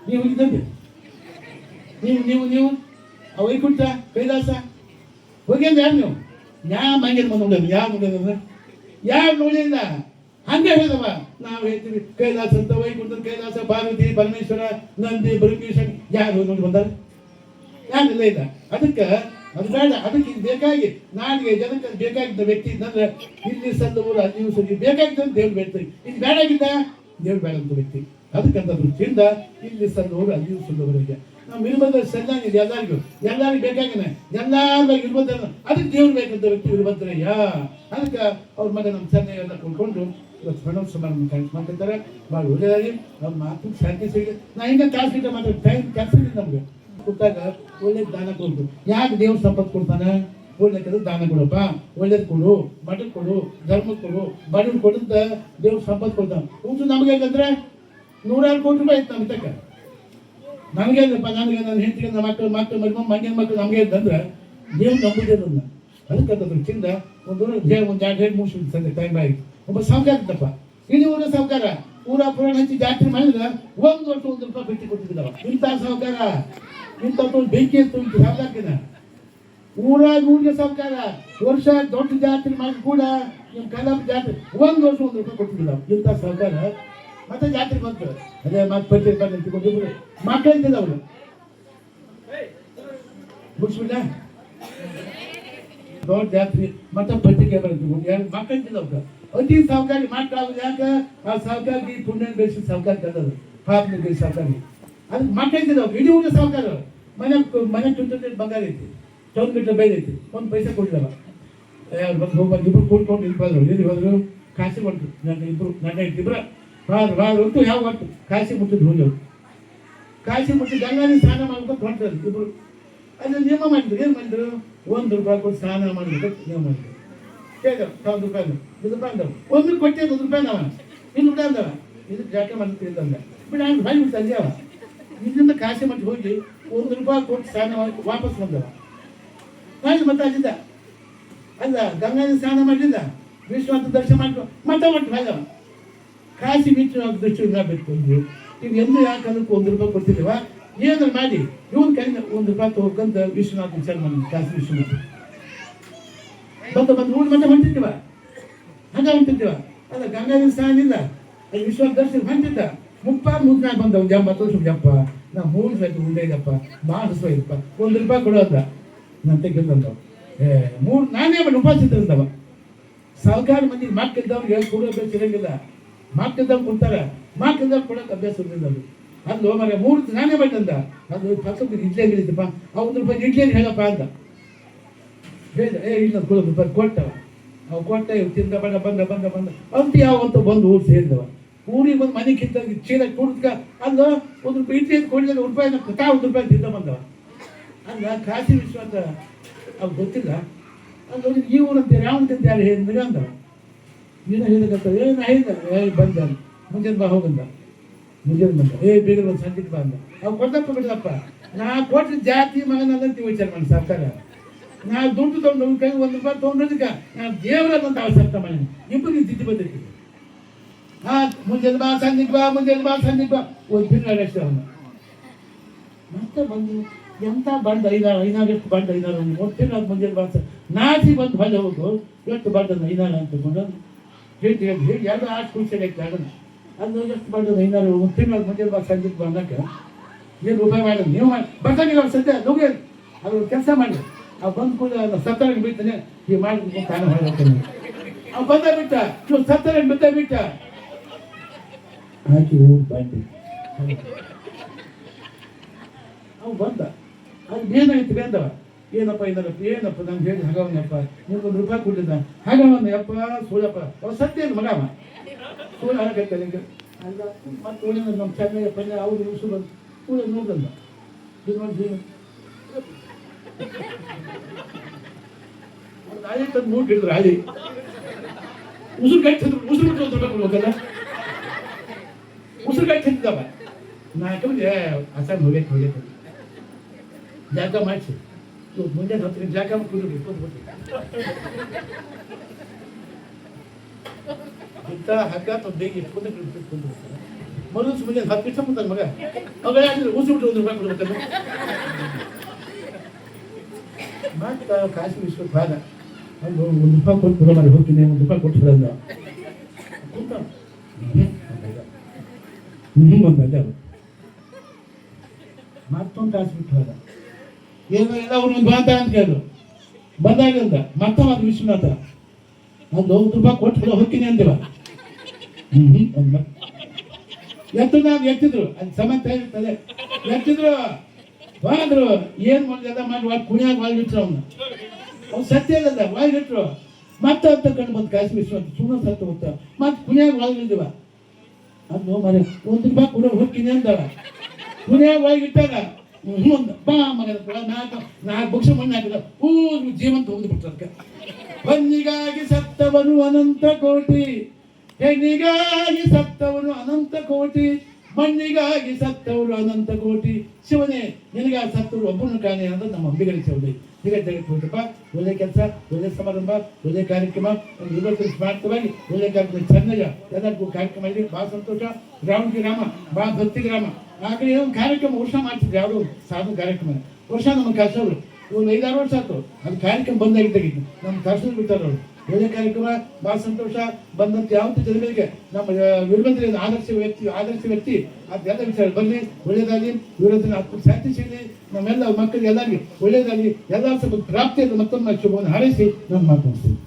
ನೀವು ಹೋಗಿದ್ದಂದ್ರೆ ನೀವು ಆ ವೈಕುಂಠ ಕೈಲಾಸ ಹೋಗಿಂದ ಯಾರು ನೀವು? ಯಾವ ಮಂಗೇನು ನೋಡೋದು, ಯಾವ ನೋಡೋದು, ಯಾರು ನೋಡಿಲ್ಲ. ಹಂಗೆ ಹೇಳಿದವ ನಾವು ಹೇಳ್ತೀವಿ ಕೈಲಾಸ ಅಂತ, ವೈಕುಂಠ ಕೈಲಾಸ, ಪಾರ್ವತಿ ಪರಮೇಶ್ವರ ನಂದಿ ಬೃಂಗೇಶ್ವರ ಯಾರು ನೋಡಿ ಬಂದಾರ? ಯಾರಿಲ್ಲ ಇಲ್ಲ. ಅದಕ್ಕೆ ಅದು ಬೇಡ. ಅದಕ್ಕೆ ಇದು ಬೇಕಾಗಿ ನಾಡಿಗೆ ಜನಕ್ಕೆ ಬೇಕಾಗಿದ್ದ ವ್ಯಕ್ತಿ ಇದ್ದಂದ್ರೆ ಇಲ್ಲಿ ಸಲ್ಲವರು ಅಲ್ಲಿಯೂ ಸರಿ ಬೇಕಾಗಿದ್ದ ದೇವ್ರು ಬೇಡ್ತಾರೆ. ಇದು ಬೇಡಾಗಿದ್ದ ದೇವ್ರು ಬೇಡ ಅಂತ ವ್ಯಕ್ತಿ. ಅದಕ್ಕಂತ ದೃಷ್ಟಿಯಿಂದ ಇಲ್ಲಿ ಸಲ್ಲವರು ಅಲ್ಲಿಯೂ ಸಲ್ಲವರಿಗೆ ನಾವು ಇರ್ಬೋದ ಸಲ್ಲಾಗಿದೆ. ಎಲ್ಲರಿಗೂ ಬೇಕಾಗಿನ ಎಲ್ಲಾರು ಇರ್ಬೋದ. ಅದಕ್ಕೆ ದೇವ್ರು ಬೇಕಂತ ವ್ಯಕ್ತಿ ಇರ್ಬಂದ್ರಯ್ಯ. ಅದಕ್ಕೆ ಅವ್ರ ಮಗ ನಮ್ಮ ಚೆನ್ನೈ ಎಲ್ಲ ಕೊಂಡ್ಕೊಂಡು ಇವತ್ತು ಪ್ರಣವ್ ಸಮಾರಂಭ ಮಾಡ್ತಿರ್ತಾರೆ. ಭಾಳ ಒಳ್ಳೆಯದಾಗಿ ಅವ್ರ ಮಾತು ಶಾಂತಿ ಸಿಗಲಿ. ನಾ ಹಿಂಗೆ ಕಾಸು ಮಾತಾಡಿ ಟೈಮ್ ಕೆಲಸ ಇಲ್ಲ ನಮ್ಗೆ. ಕೊಟ್ಟಾಗ ಒಳ್ಳೇದು ದಾನ ಕೊಡ್ತು. ಯಾಕೆ ದೇವ್ರ ಸಂಪತ್ತು ಕೊಡ್ತಾನೆ? ಒಳ್ಳೆ ದಾನ ಕೊಡಪ್ಪ, ಒಳ್ಳೇದು ಕೊಡು, ಮಠಕ್ಕೆ ಕೊಡು, ಧರ್ಮಕ್ಕೆ ಕೊಡು, ಬಡವ್ರು ಕೊಡುತ್ತ ದೇವ್ರ ಸಂಪತ್ತು ಕೊಡ್ತಾನೆ. ಊಟ ನಮಗೆ ಅಂದ್ರೆ 100 ಕೋಟಿ ರೂಪಾಯಿ ಇತ್ತು ನಮ್ಮ ತಕ್ಕ. ನಮಗೆ ಅಲ್ಲಪ್ಪ, ನನಗೆ ನನ್ನ ಹೆಂಡತಿಗೆ ನಮ್ಮ ಮಕ್ಕಳು ಮಂಗಿನ ಮಕ್ಕಳು ನಮಗೆ ಇದ್ದಂದ್ರೆ ದೇವ್ರು ನಂಬುದೇ ನನ್ನ. ಅದಕ್ಕಂತಂದ್ರೆ ಚಿಂದ ಒಂದು 2-3 ಸಂಜೆ ಟೈಮ್ ಆಯಿತು. ಒಬ್ಬ ಸಾವುಕಾರ ಇದ್ದಪ್ಪ, ಇಡೀ ಊರ ಸಾವುಕಾರ. ಊರ ಪುರಾಣ ಹಚ್ಚಿ ಜಾತ್ರೆ ಮಾಡಿದ್ರೆ 1 ವರ್ಷ 1 ರೂಪಾಯಿ ಬಿಟ್ಟು ಕೊಟ್ಟಿದ್ದವ. ಇಂಥ ಸಾವುಕಾರ, ಇಂಥ ಬೆಂಕಿ ಅಂತ ಉಂಟು ಸಾವುಕಾರಕಿನ. ಊರಿಗೆ ಸಾವುಕಾರ ವರ್ಷ ದೊಡ್ಡ ಜಾತ್ರೆ ಮಾಡಿ ಕೂಡ ನಿಮ್ಮ ಕಲಾಪ ಜಾತ್ರೆ 1 ವರ್ಷ 1 ರೂಪಾಯಿ ಕೊಟ್ಟಿದ್ದವ. ಇಂಥ ಸಾವುಕಾರ ಮತ್ತೆ ಜಾತ್ರೆ ಬಂತು. ಅದೇ ಮತ್ತೆ ಪಟ್ಟಿ ಬಂದಿದ್ರು ಮಕ್ಕಳಿದ್ದಿಲ್ಲ ಅವರು ಮುಗಿಸ್ಬಿಟ್ಟ ದೊಡ್ಡ ಜಾತ್ರೆ ಮತ್ತೆ ಪತ್ರಿಕೆ ಬಂತು. ಮಕ್ಕಳಿದ್ದಿಲ್ಲ ಅವ್ರು. ಅತಿ ಸಾವುಕಾರಿ ಮಕ್ಕಳು. ಯಾಕೆ ಆ ಸಾವುಕಾರಿ ಪುಣ್ಯ ಬೆಳೆಸಿ ಸಾವುಕಾರ ಕದದು ಪಾಪನ ಬೆಳೆಸಿ ಸಾವುಕಾರಿ. ಅದಕ್ಕೆ ಮಕ್ಕಳಿದ್ದಿಲ್ಲ ಅವ್ರು. ಇಡೀ ಊರ ಸಾವುಕಾರ. ಮನೆ ತುಂಬಿದ್ರೆ ಬಂಗಾರ ಐತಿ, ಚೌದ್ ಬಿಟ್ಟರೆ ಬೈದ್ ಐತಿ, 1 ಪೈಸೆ ಕೊಟ್ಟಿಲ್ಲ. ಯಾರು ಬಂದು ಹೋಗ್ಬಂದು ಇಬ್ರು ಕೂಡ್ಕೊಂಡು ಇರ್ಬಾರ್ದು. ಎಲ್ಲಿ ಹೋದ್ರು ಕಾಸಿ ಬಂತು. ನನ್ನ ಇಬ್ಬರ ಹೊರಟು ಯಾವ ಹೊಟ್ಟು ಕಾಸಿ ಮುಟ್ಟಿದ್ದು ಹೋಗ್ಯವ್ರು. ಕಾಸಿ ಮುಟ್ಟಿ ಗಂಗಾನಿ ಸ್ನಾನ ಮಾಡ್ಬೇಕು ಹೊಂಟರು ಇಬ್ರು. ಅಲ್ಲಿ ನಿಯಮ ಮಾಡಿದ್ರು. ಏನು ಮಾಡಿದ್ರು? 1 ರೂಪಾಯಿ ಕೊಟ್ಟು ಸ್ನಾನ ಮಾಡಬೇಕು ನಿಯಮ ಮಾಡಿದ್ರು. ಕೇಳಿದ್ರು 1 ರೂಪಾಯಿ 1 ರೂಪಾಯಿ ಅಂದವ. 1 ಕೊಟ್ಟೆ 1 ರೂಪಾಯಿ ಅಂದವ. 2 ರೂಪಾಯಿ ಅಂದವ. ಇದಕ್ಕೆ ಜಾಕೆ ಮಾಡ್ತೀವಿ ಅಂದ ಬಿಟ್ಟು ಹಂಗೆ ಬಾಯಿ ಬಿಡ್ತಾ ಅವ. ಇಲ್ಲಿಂದ ಕಾಸಿ ಮಟ್ಟಿ ಹೋಗಿ 1 ರೂಪಾಯಿ ಕೊಟ್ಟು ಸ್ನಾನ ಮಾಡಿ ವಾಪಸ್ ಬಂದವ. ನಾನು ಮತ್ತೆ ಅಲ್ಲಿದ್ದ ಅಲ್ಲ ಗಂಗಾನಿ ಸ್ನಾನ ಮಾಡಲಿಲ್ಲ, ವಿಶ್ವನಾಥ ದರ್ಶನ ಮಾಡ್ಕೊ ಮತ್ತೆ ಒಟ್ಟು ಬಂದವ. ಕಾಸಿ ಮಿಂಚು ನಾವು ದೃಷ್ಟಿ ಬಿಟ್ಟು ನೀವು ಎಂದು ಯಾಕೆ ಅದಕ್ಕೆ 1 ರೂಪಾಯಿ ಕೊಡ್ತಿದ್ದೀವ? ಏನಾದ್ರು ಮಾಡಿ ಇವನ್ ಕೈ 1 ರೂಪಾಯಿ ತಗೋಕಂತ ವಿಶ್ವನಾಥ ವಿಚಾರ ಮಾಡಿ ಕಾಸಿ ವಿಶ್ವನಾಥ ಬಂದು ಊರು ಮತ್ತೆ ಹೊಂಟಿದ್ದೀವ. ಹಂಗ ಹೊಂಟಿದ್ದೀವ. ಅಲ್ಲ ಗಂಗಾಧರ ಸ್ನಾನ ಇಲ್ಲ, ಅಲ್ಲಿ ವಿಶ್ವನಾಥ ದರ್ಶನ ಹೊಂಟಿದ್ದ. 34 ಬಂದ 80 ವರ್ಷ ಜಪ್ಪ ನಾ 3 ಸತಿ ಉಂಡೆಗಪ್ಪ ಭಾಳ ಹಸುವಾಯ್ತಪ್ಪ 1 ರೂಪಾಯಿ ಕೊಡೋದ ನನ್ನ ತೆಗೆದಂದವ. ನಾನೇ ಮಾಡಿ ಉಪಾಸಿದ್ರಂದವ. ಸಾವುಕಾರ ಮಂದಿ ಮಕ್ಕಿದ್ದವ್ರಿಗೆ ಕೊಡೋ ಅಭ್ಯಾಸ ಇರಂಗಿಲ್ಲ. ಮಕ್ಕಿದ್ದವ್ರು ಕೊಡ್ತಾರೆ, ಮಕ್ಕಿದ್ದವ್ರು ಕೊಡೋಕೆ ಅಭ್ಯಾಸ ಇರಲಿಲ್ಲ. ಅದು ಅಂದು ಮರ 3 ನಾನೇ ಬಂದಂದ. ಅದು ಪಕ್ಕಕ್ಕೆ ಇಡ್ಲಿ ಹಿಡಿದಪ್ಪ, ಆ 1 ರೂಪಾಯಿ ಇಡ್ಲಿ ಹೇಳಪ್ಪ ಅಂತ ಹೇಳಿದ. ಇಲ್ಲ 1 ರೂಪಾಯಿ ಕೊಟ್ಟವ. ಅವು ಕೊಟ್ಟ ತಿಂದ ಬಂದ ಅಂತ ಯಾವಂತ ಬಂದು ಊರು ಸೇರಿದವ. ಊರಿಗೆ ಬಂದು ಮನೆ ಕಿತ್ತ ಚೀಲ ಕುಡ್ಕ ಅಲ್ಲ 1 ರೂಪಾಯಿ ಇಡ್ಲಿ ಕೊಡಲಿಲ್ಲ. 1 ರೂಪಾಯಿ 1 ರೂಪಾಯಿ ತಿಂದ ಬಂದವ. ಅಲ್ಲ ಕಾಶಿ ವಿಶ್ವನಾಥ ಅವ್ರು ಗೊತ್ತಿಲ್ಲ ಅದು ಈ ಊರಂತ ಯಾವಂತಂತ ಯಾರು ಹೇಳಿದ್ರೆ ಅಂದ ನೀನು ಹೇಳಿದಕ್ಕ ಏನು ಹೇಳಿದ ಬಂದ ಮುಂಜಾನೆ ಬಾ ಹೋಗಂದ ಮುಂಜಾನೆ ಬಂದ ಬೇಗ ಬಂದು ಸಂಜೆಗೆ ಬಾ ಅಂದ ಅವು ಕೊಟ್ಟಪ್ಪ ಬಿಡಪ್ಪ ನಾ ಕೊಟ್ಟು ಜಾತಿ ಮಗನಂತ ವಿಚಾರ ಮಾಡಿ ಸರ್ಕಾರ ನಾ ದುಡ್ಡು ತೊಗೊಂಡು ಕೈ ₹1 ತೊಗೊಂಡ್ರದಕ್ಕೆ ನಾನು ದೇವರನ್ನಂತ ಅವಶ್ಯಕ ಮಾಡಿ ಇಬ್ಬರಿಗೆ ತಿದ್ದಿ ಬಂದಿರ್ತೀವಿ ಮುಂಜಾನೆ ಬಾ ಸಂಜೆಗೆ ಬಾ ಮುಂಜಾನೆ ಬಾ ಸಂಜೆಗೆ ಬಾ ಒಂದು ತಿಂಗಳು ಅಷ್ಟೇ ಅವನು ಮತ್ತೆ ಬಂದು ಎಂತ ಬಂದು ಐನಾರು ಎಷ್ಟು ಬಂದು ಐನಾರು ಒಂದು ತಿಂಗಳು ಮುಂಜಾನೆ ಬಾ ನಾಚಿ ಬಂದು ಹೊಳೆ ಹೋಗು ಎಷ್ಟು ಬಂದದ್ದು ಐನಾರು ಅಂತಕೊಂಡು ಹೇಳಿ ಹೇಳಿ ಎರಡು ಆಟ ಖುಷಿಯಾಗಿ ಅದನ್ನು ಅದು ಎಷ್ಟು ಬಂದದ್ದು ಐನಾರು ಒಂದು ತಿಂಗಳು ಮುಂಜಾನೆ ಬಾ ಸಂಜೆಗೆ ಬಾ ಅನ್ನಕ್ಕೆ ಏನು ರೂಪಾಯಿ ಮಾಡೋದು ನೀವು ಮಾಡಿ ಬರ್ತಾಗಿಲ್ಲ ಸದ್ಯ ನುಗ್ಗಿ ಅದು ಕೆಲಸ ಮಾಡಿ ಅವು ಬಂದು ಕೂಡ ಸತ್ತರಾಗಿ ಬಿಡ್ತಾನೆ ಈ ಮಾಡಿ ತಾನು ಹೊರಗೆ ಅವು ಬಂದ ಬಿಟ್ಟ ನೀವು ಸತ್ತರಾಗಿ ಬಿಟ್ಟ ಹಾಕಿ ಹೋಗಿ ಬಂದು ಅವು ಬಂದ ಅದು ಏನಾಗಿತ್ತು ಬೇಂದವ ಏನಪ್ಪ ಇದರಪ್ಪ ಏನಪ್ಪ ನಾನು ಹೇಳಿ ಹಾಗವನಪ್ಪ ನಿಮ್ಗೊಂದು ರೂಪಾಯಿ ಕೊಟ್ಟಿದ್ದ ಹಾಗವನ್ನ ಯಪ್ಪ ಸುಳಪ್ಪ ಅವ ಸತ್ಯ ಮಗ ಸುಳ್ಳು ಹಾಕೈತೆ ನಿಂಗೆ ಅಲ್ಲ ಮತ್ತೆ ಒಳ್ಳೆ ನಮ್ಮ ಚೆನ್ನಾಗಿ ಪಲ್ಯ ಅವ್ರು ಉಸು ಬಂದು ಕೂಡ ನೋಡ್ದಂದ ಇದು ನೋಡಿ ನಾಯಿ ತಂದು ನೋಡಿದ್ರು ಹಾಳಿ ಉಸಿರು ಕಟ್ಟಿದ್ರು ಉಸಿರು ಬಿಟ್ಟು ಒಂದು ರೂಪಾಯಿ ಕೊಡ್ಬೇಕಲ್ಲ ಉಸಿರು ಕಟ್ಟಿದ್ದವ ನಾಲ್ಕು ಅಸಾನ್ ಹೋಗೈತೆ ಜಾಗ ಮಾಡಿಸಿ ಮುಂಜಾನೆ 10 ಗಂಟೆ ಜಾಗ ಕೂತ್ಬಿಟ್ಟು ಇಂಥ ಹಗ್ಗ ಬೇಗ ಇಟ್ಕೊಂಡು ಕುಂದ್ಬಿಡ್ತಾರೆ ಮರುದಿವ್ಸ ಮುಂಜಾನೆ 10 ನಿಮಿಷ ಮುಂದೆ ಮಗ ಅವಾಗ ಉಸಿರು ಬಿಟ್ಟು ₹1 ಕೊಡ್ಬೇಕಲ್ಲ ಮತ್ತೆ ಕಾಶಿ ವಿಶ್ವಕ್ಕೆ ಹೋದ ಅಲ್ಲಿ ₹1 ಕೊಟ್ಟು ಬಿಡೋ ಮಾಡಿ ಹೋಗ್ತೀನಿ ₹1 ಕೊಟ್ಟು ಬಿಡಲ್ಲ ಕುಂತ ಬಂದ ಮತ್ತೊಂದು ಕಾಸು ಬಿಟ್ಟು ಹೋದ ಏನೋ ಎಲ್ಲ ಅವ್ರು ಒಂದು ಬಾಂತ ಅಂತ ಕೇಳಿದ್ರು ಬಂದಾಗಂದ ಮತ್ತೊಂದು ವಿಶ್ವನಾಥ ಅದು ₹1 ಕೊಟ್ಟು ಬಿಡೋ ಹೋಗ್ತೀನಿ ಅಂದೇವ ಎತ್ತು ನಾವು ಎತ್ತಿದ್ರು ಅದು ಸಮಂತ ಇರ್ತದೆ ಎತ್ತಿದ್ರು ಹೋದ್ರು ಏನು ಮಾಡಿದೆಲ್ಲ ಮಾಡಿ ಕುಣಿಯಾಗ ಒಳಗಿಟ್ರು ಅವ್ನು ಸತ್ಯ ಇಲ್ಲದ ಒಳಗಿಟ್ರು ಮತ್ತೆ ಅಂತ ಕಂಡು ಬಂದು ಕಾಶಿ ವಿಶ್ವನಾಥ ಸುಮ್ಮನೆ ಸತ್ತು ಹೋಗ್ತ ಮತ್ತೆ ಕುಣಿಯಾಗ ಒಳಗಿದ್ದೀವ ಅದು ಮನೆ ₹1 ಕೂಡ ಹೋಗ್ತೀನಿ ಅಂದವ ಕುಣಿಯಾಗ ಒಳಗಿಟ್ಟಾಗ ಬಾ ಮಗನ ನಾಲ್ಕು ಬುಕ್ಸ ಮಣ್ಣು ಹಾಕಿದ ಜೀವಂತ ಹೋಗಿ ಬಿಟ್ರು ಅದಕ್ಕೆ ಹೊನ್ನಿಗಾಗಿ ಸತ್ತವರು ಅನಂತ ಕೋಟಿ ಹೆಣ್ಣಿಗಾಗಿ ಸತ್ತವರು ಅನಂತ ಕೋಟಿ ಮಣ್ಣಿಗಾಗಿ ಸತ್ತವರು ಅನಂತ ಕೋಟಿ ಶಿವನೇ ನಿನಗೆ ಸತ್ತವರು ಒಬ್ಬನ ಕಾಣೆ ಅಂತ ನಮ್ಮ ಅಂಬಿಗರಿಗೆ ಚೌಡಿ ಈಗ ಜಗತ್ತು ಹೋಗ್ತಪ್ಪ ಒಳ್ಳೆ ಕೆಲಸ ಒಳ್ಳೆ ಸಮಾರಂಭ ಒಳ್ಳೆ ಕಾರ್ಯಕ್ರಮ ಒಂದು 20 ಸ್ಮಾರಕವಾಗಿ ಒಳ್ಳೆ ಕಾರ್ಯಕ್ರಮ ಚೆನ್ನಾಗ ಎಲ್ಲರಿಗೂ ಕಾರ್ಯಕ್ರಮ ಇದೆ ಭಾಳ ಸಂತೋಷ ಗ್ರಾಮಕ್ಕೆ ಗ್ರಾಮ ಭಾಳ ಭಕ್ತಿ ಗ್ರಾಮ ಆ ಕಡೆ ಒಂದು ಕಾರ್ಯಕ್ರಮ ವರ್ಷ ಮಾಡ್ತಿದ್ರು ಯಾವುದೋ ಸಾಧು ಕಾರ್ಯಕ್ರಮ ವರ್ಷ ನಮ್ಮ ಕರ್ಸೋರು ಒಂದು 5-6 ವರ್ಷ ಆಯ್ತು ಅದು ಕಾರ್ಯಕ್ರಮ ಬಂದಾಗಿದ್ದಾಗಿತ್ತು ನಮ್ಮ ಕರ್ಸೋರು ಬಿಡ್ತಾರೆ ಅವರು ಒಳ್ಳೆ ಕಾರ್ಯಕ್ರಮ ಭಾಳ ಸಂತೋಷ ಬಂದಂತ ಯಾವತ್ತೂ ಜನಗಳಿಗೆ ನಮ್ಮ ವೀರಭದ್ರ ಆದರ್ಶ ವ್ಯಕ್ತಿ ಅದೆಲ್ಲ ವಿಚಾರ ಬರಲಿ ಒಳ್ಳೇದಾಗಲಿ ವೀರಭದ್ರ ಶಾಂತಿ ಸಿಗಲಿ ನಮ್ಮೆಲ್ಲ ಮಕ್ಕಳಿಗೆ ಎಲ್ಲರಿಗೂ ಒಳ್ಳೇದಾಗಲಿ ಎಲ್ಲ ಪ್ರಾಪ್ತಿಯನ್ನು ಮತ್ತೊಮ್ಮೆ ಶುಭವನ್ನು ಹಾರೈಸಿ ನಾನು ಮಾತನಾಡ್ತೀನಿ